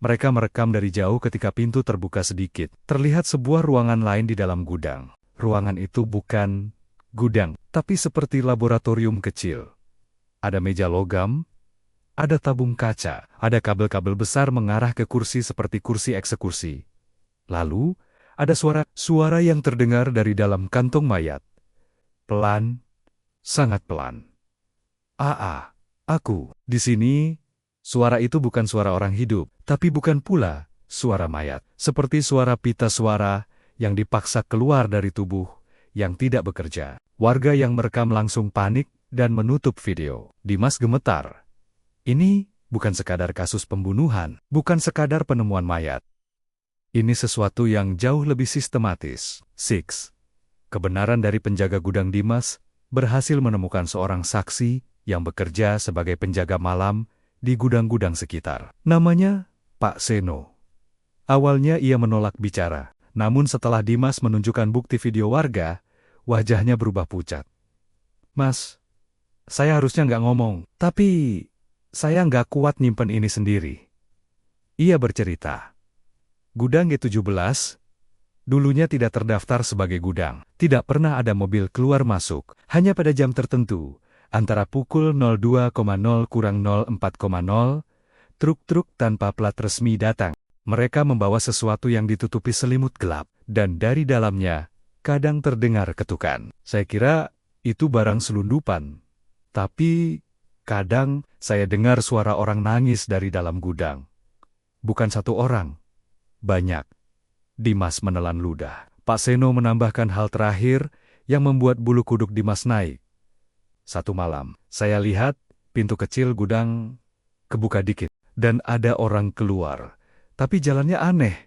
Mereka merekam dari jauh ketika pintu terbuka sedikit. Terlihat sebuah ruangan lain di dalam gudang. Ruangan itu bukan gudang, tapi seperti laboratorium kecil. Ada meja logam, ada tabung kaca, ada kabel-kabel besar mengarah ke kursi seperti kursi eksekusi. Lalu, ada suara yang terdengar dari dalam kantong mayat. Pelan, sangat pelan. Aku. Di sini, suara itu bukan suara orang hidup, tapi bukan pula suara mayat. Seperti suara pita suara yang dipaksa keluar dari tubuh yang tidak bekerja. Warga yang merekam langsung panik dan menutup video. Dimas gemetar. Ini bukan sekadar kasus pembunuhan, bukan sekadar penemuan mayat. Ini sesuatu yang jauh lebih sistematis. 6. Kebenaran dari penjaga gudang Dimas berhasil menemukan seorang saksi yang bekerja sebagai penjaga malam di gudang-gudang sekitar. Namanya Pak Seno. Awalnya ia menolak bicara, namun setelah Dimas menunjukkan bukti video warga, wajahnya berubah pucat. "Mas, saya harusnya nggak ngomong, tapi saya nggak kuat nyimpen ini sendiri." Ia bercerita. Gudang G17 dulunya tidak terdaftar sebagai gudang. Tidak pernah ada mobil keluar masuk, hanya pada jam tertentu, antara pukul 02.0-04.0, truk-truk tanpa plat resmi datang. Mereka membawa sesuatu yang ditutupi selimut gelap, dan dari dalamnya kadang terdengar ketukan. Saya kira itu barang selundupan. Tapi kadang saya dengar suara orang nangis dari dalam gudang. Bukan satu orang, banyak. Dimas menelan ludah. Pak Seno menambahkan hal terakhir yang membuat bulu kuduk Dimas naik. "Satu malam, saya lihat pintu kecil gudang kebuka dikit, dan ada orang keluar. Tapi jalannya aneh."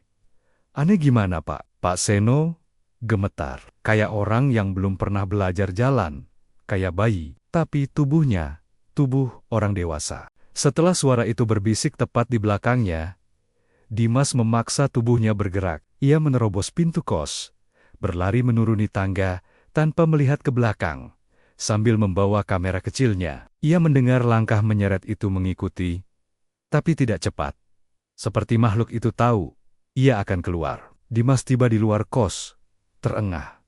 "Aneh gimana, Pak?" Pak Seno gemetar. "Kayak orang yang belum pernah belajar jalan. Kayak bayi, tapi tubuhnya tubuh orang dewasa." Setelah suara itu berbisik tepat di belakangnya, Dimas memaksa tubuhnya bergerak. Ia menerobos pintu kos, berlari menuruni tangga tanpa melihat ke belakang, sambil membawa kamera kecilnya. Ia mendengar langkah menyeret itu mengikuti, tapi tidak cepat. Seperti makhluk itu tahu, ia akan keluar. Dimas tiba di luar kos, terengah.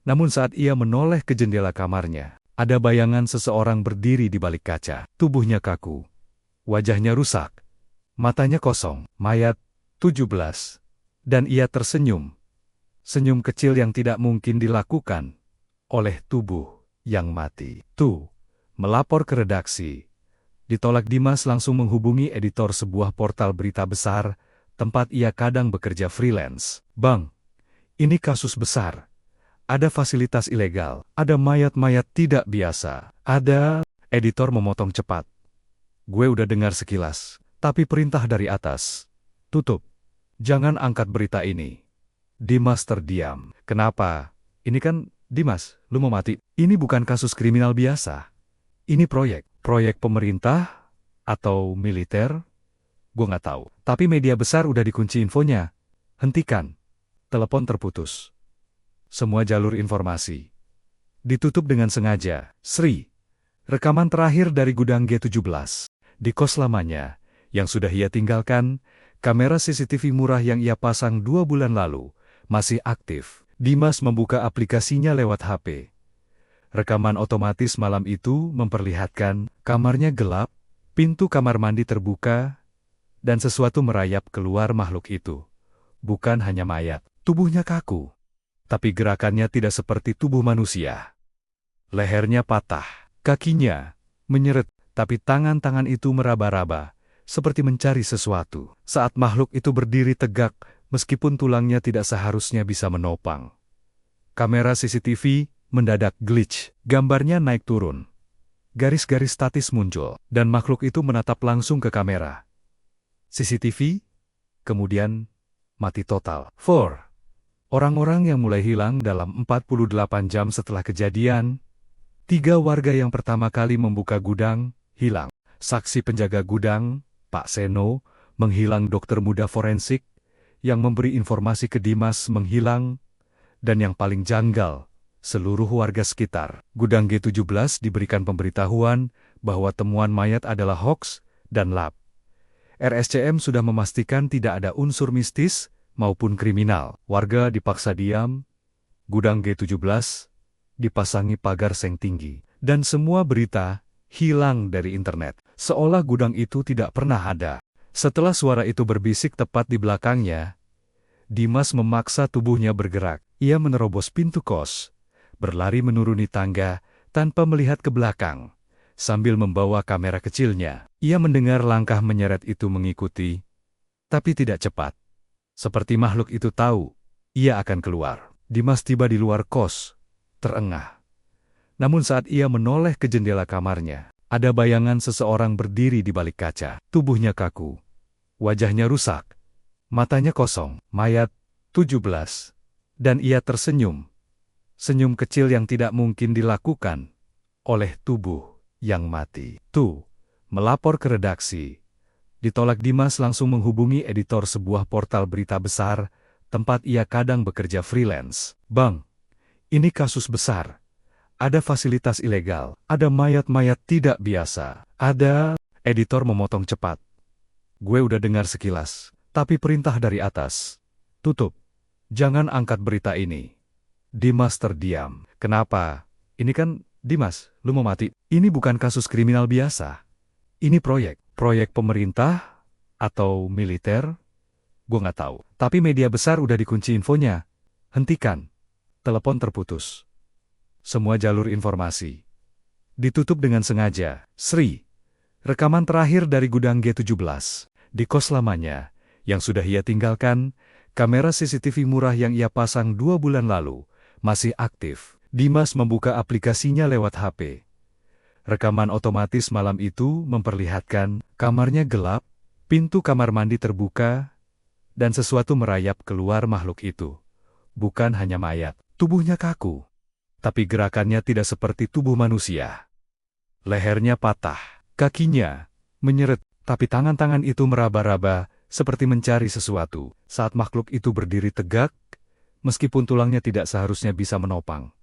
Namun saat ia menoleh ke jendela kamarnya, ada bayangan seseorang berdiri di balik kaca. Tubuhnya kaku, wajahnya rusak, matanya kosong. Mayat 17. Dan ia tersenyum. Senyum kecil yang tidak mungkin dilakukan oleh tubuh yang mati. "Tuh, melapor ke redaksi." Ditolak. Dimas langsung menghubungi editor sebuah portal berita besar, tempat ia kadang bekerja freelance. "Bang, ini kasus besar. Ada fasilitas ilegal, ada mayat-mayat tidak biasa, ada..." Editor memotong cepat. "Gue udah dengar sekilas, tapi perintah dari atas. Tutup. Jangan angkat berita ini." Dimas terdiam. "Kenapa? Ini kan, Dimas, lu mau mati?" "Ini bukan kasus kriminal biasa. Ini proyek. Proyek pemerintah atau militer? Gue nggak tahu. Tapi media besar udah dikunci infonya. Hentikan." Telepon terputus. Semua jalur informasi ditutup dengan sengaja. Sri. Rekaman terakhir dari gudang G17. Di kos lamanya, yang sudah ia tinggalkan, kamera CCTV murah yang ia pasang 2 bulan lalu masih aktif. Dimas membuka aplikasinya lewat HP. Rekaman otomatis malam itu memperlihatkan kamarnya gelap, pintu kamar mandi terbuka, dan sesuatu merayap keluar makhluk itu. Bukan hanya mayat, tubuhnya kaku. Tapi gerakannya tidak seperti tubuh manusia. Lehernya patah, kakinya menyeret, tapi tangan-tangan itu meraba-raba, seperti mencari sesuatu. Saat makhluk itu berdiri tegak, meskipun tulangnya tidak seharusnya bisa menopang. Kamera CCTV mendadak glitch, gambarnya naik turun. Garis-garis statis muncul, dan makhluk itu menatap langsung ke kamera. CCTV, kemudian mati total. 4. Orang-orang yang mulai hilang dalam 48 jam setelah kejadian. 3 warga yang pertama kali membuka gudang, hilang. Saksi penjaga gudang, Pak Seno, menghilang. Dokter muda forensik yang memberi informasi ke Dimas menghilang. Dan yang paling janggal, seluruh warga sekitar. Gudang G17 diberikan pemberitahuan bahwa temuan mayat adalah hoaks dan lab. RSCM sudah memastikan tidak ada unsur mistis maupun kriminal. Warga dipaksa diam. Gudang G17 dipasangi pagar seng tinggi. Dan semua berita hilang dari internet. Seolah gudang itu tidak pernah ada. Setelah suara itu berbisik tepat di belakangnya, Dimas memaksa tubuhnya bergerak. Ia menerobos pintu kos, berlari menuruni tangga tanpa melihat ke belakang, sambil membawa kamera kecilnya. Ia mendengar langkah menyeret itu mengikuti, tapi tidak cepat. Seperti makhluk itu tahu, ia akan keluar. Dimas tiba di luar kos, terengah. Namun saat ia menoleh ke jendela kamarnya, ada bayangan seseorang berdiri di balik kaca. Tubuhnya kaku, wajahnya rusak, matanya kosong. Mayat 17. Dan ia tersenyum. Senyum kecil yang tidak mungkin dilakukan oleh tubuh yang mati. Tuh, melapor ke redaksi. Ditolak. Dimas langsung menghubungi editor sebuah portal berita besar, tempat ia kadang bekerja freelance. Bang, ini kasus besar. Ada fasilitas ilegal, ada mayat-mayat tidak biasa, ada... Editor memotong cepat. Gue udah dengar sekilas, tapi perintah dari atas. Tutup. Jangan angkat berita ini. Dimas terdiam. Kenapa? Ini kan, Dimas, lu mau mati. Ini bukan kasus kriminal biasa. Ini proyek. Proyek pemerintah atau militer? Gue nggak tahu. Tapi media besar udah dikunci infonya. Hentikan. Telepon terputus. Semua jalur informasi ditutup dengan sengaja. Sri. Rekaman terakhir dari gudang G17. Di kos lamanya, yang sudah ia tinggalkan, kamera CCTV murah yang ia pasang 2 bulan lalu masih aktif. Dimas membuka aplikasinya lewat HP. Rekaman otomatis malam itu memperlihatkan kamarnya gelap, pintu kamar mandi terbuka, dan sesuatu merayap keluar makhluk itu. Bukan hanya mayat, tubuhnya kaku. Tapi gerakannya tidak seperti tubuh manusia. Lehernya patah, kakinya menyeret, tapi tangan-tangan itu meraba-raba, seperti mencari sesuatu. Saat makhluk itu berdiri tegak, meskipun tulangnya tidak seharusnya bisa menopang.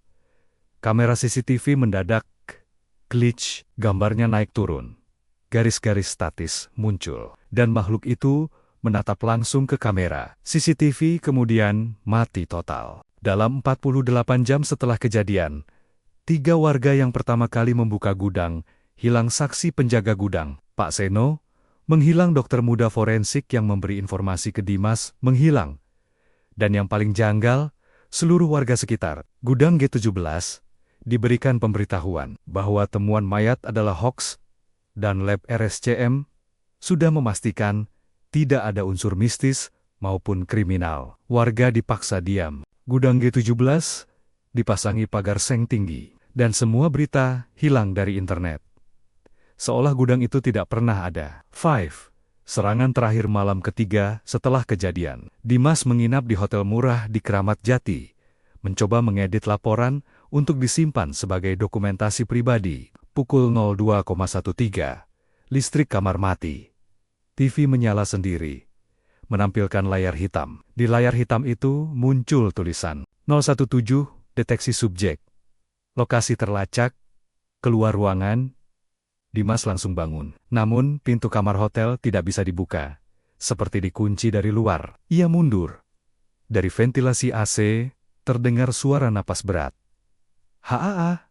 Kamera CCTV mendadak glitch, gambarnya naik turun. Garis-garis statis muncul, dan makhluk itu menatap langsung ke kamera. CCTV kemudian mati total. Dalam 48 jam setelah kejadian, 3 warga yang pertama kali membuka gudang, hilang. Saksi penjaga gudang, Pak Seno, menghilang. Dokter muda forensik yang memberi informasi ke Dimas, menghilang. Dan yang paling janggal, seluruh warga sekitar gudang G17, diberikan pemberitahuan bahwa temuan mayat adalah hoaks, dan lab RSCM sudah memastikan tidak ada unsur mistis maupun kriminal. Warga dipaksa diam. Gudang G17 dipasangi pagar seng tinggi, dan semua berita hilang dari internet. Seolah gudang itu tidak pernah ada. 5. Serangan terakhir malam ketiga setelah kejadian. Dimas menginap di hotel murah di Keramat Jati, mencoba mengedit laporan untuk disimpan sebagai dokumentasi pribadi. Pukul 02.13, listrik kamar mati. TV menyala sendiri, menampilkan layar hitam. Di layar hitam itu muncul tulisan 017, deteksi subjek. Lokasi terlacak, keluar ruangan. Dimas langsung bangun. Namun, pintu kamar hotel tidak bisa dibuka. Seperti dikunci dari luar. Ia mundur. Dari ventilasi AC, terdengar suara napas berat. "Haa,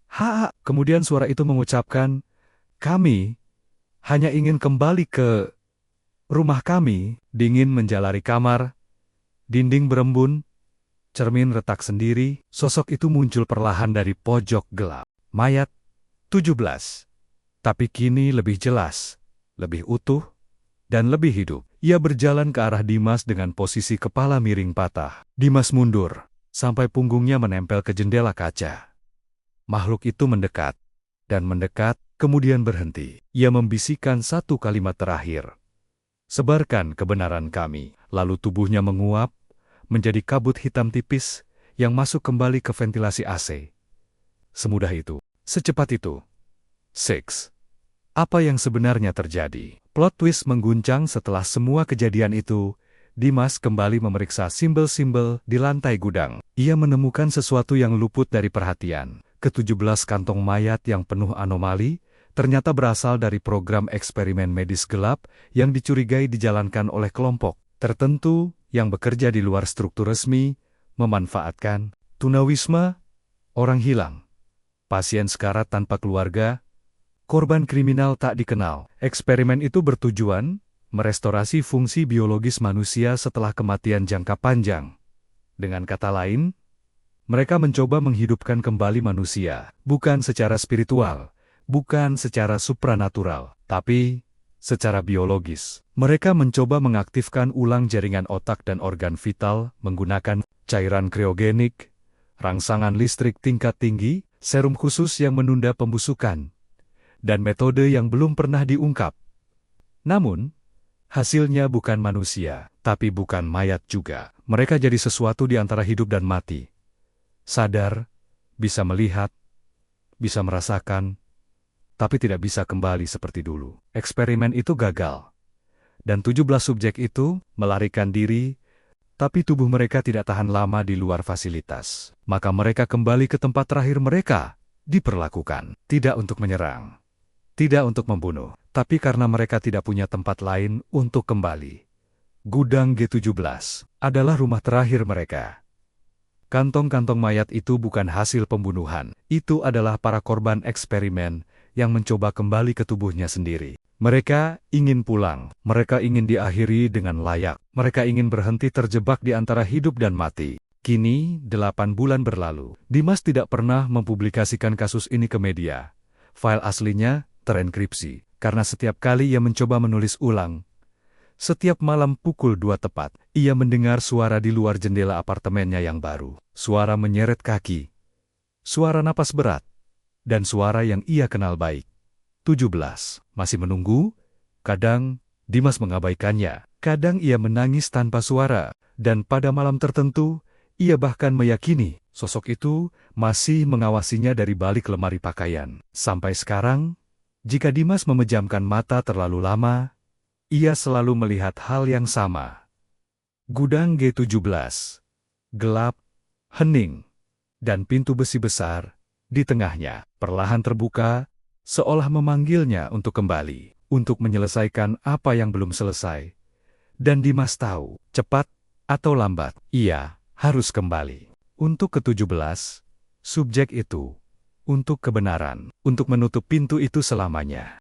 haa." Kemudian suara itu mengucapkan, "Kami hanya ingin kembali ke rumah kami." Dingin menjalari kamar, dinding berembun, cermin retak sendiri. Sosok itu muncul perlahan dari pojok gelap. Mayat 17. Tapi kini lebih jelas, lebih utuh, dan lebih hidup. Ia berjalan ke arah Dimas dengan posisi kepala miring patah. Dimas mundur, sampai punggungnya menempel ke jendela kaca. Makhluk itu mendekat, dan mendekat, kemudian berhenti. Ia membisikkan satu kalimat terakhir. "Sebarkan kebenaran kami." Lalu tubuhnya menguap, menjadi kabut hitam tipis, yang masuk kembali ke ventilasi AC. Semudah itu, secepat itu. 6. Apa yang sebenarnya terjadi? Plot twist mengguncang. Setelah semua kejadian itu, Dimas kembali memeriksa simbol-simbol di lantai gudang. Ia menemukan sesuatu yang luput dari perhatian. Ke-17 kantong mayat yang penuh anomali, ternyata berasal dari program eksperimen medis gelap yang dicurigai dijalankan oleh kelompok tertentu yang bekerja di luar struktur resmi, memanfaatkan tunawisma, orang hilang, pasien sekarat tanpa keluarga, korban kriminal tak dikenal. Eksperimen itu bertujuan merestorasi fungsi biologis manusia setelah kematian jangka panjang. Dengan kata lain, mereka mencoba menghidupkan kembali manusia, bukan secara spiritual, bukan secara supranatural, tapi secara biologis. Mereka mencoba mengaktifkan ulang jaringan otak dan organ vital menggunakan cairan kriogenik, rangsangan listrik tingkat tinggi, serum khusus yang menunda pembusukan, dan metode yang belum pernah diungkap. Namun, hasilnya bukan manusia, tapi bukan mayat juga. Mereka jadi sesuatu di antara hidup dan mati. Sadar, bisa melihat, bisa merasakan, tapi tidak bisa kembali seperti dulu. Eksperimen itu gagal. Dan 17 subjek itu melarikan diri, tapi tubuh mereka tidak tahan lama di luar fasilitas. Maka mereka kembali ke tempat terakhir mereka, diperlakukan. Tidak untuk menyerang, tidak untuk membunuh, tapi karena mereka tidak punya tempat lain untuk kembali. Gudang G17 adalah rumah terakhir mereka. Kantong-kantong mayat itu bukan hasil pembunuhan. Itu adalah para korban eksperimen yang mencoba kembali ke tubuhnya sendiri. Mereka ingin pulang. Mereka ingin diakhiri dengan layak. Mereka ingin berhenti terjebak di antara hidup dan mati. Kini, 8 bulan berlalu. Dimas tidak pernah mempublikasikan kasus ini ke media. File aslinya terenkripsi, karena setiap kali ia mencoba menulis ulang, setiap malam pukul 2 tepat, ia mendengar suara di luar jendela apartemennya yang baru. Suara menyeret kaki, suara napas berat, dan suara yang ia kenal baik. 17. Masih menunggu? Kadang, Dimas mengabaikannya. Kadang ia menangis tanpa suara, dan pada malam tertentu, ia bahkan meyakini sosok itu masih mengawasinya dari balik lemari pakaian. Sampai sekarang, jika Dimas memejamkan mata terlalu lama, ia selalu melihat hal yang sama. Gudang G17. Gelap, hening, dan pintu besi besar di tengahnya perlahan terbuka, seolah memanggilnya untuk kembali, untuk menyelesaikan apa yang belum selesai. Dan Dimas tahu, cepat atau lambat, ia harus kembali. Untuk ke-17, subjek itu, untuk kebenaran, untuk menutup pintu itu selamanya.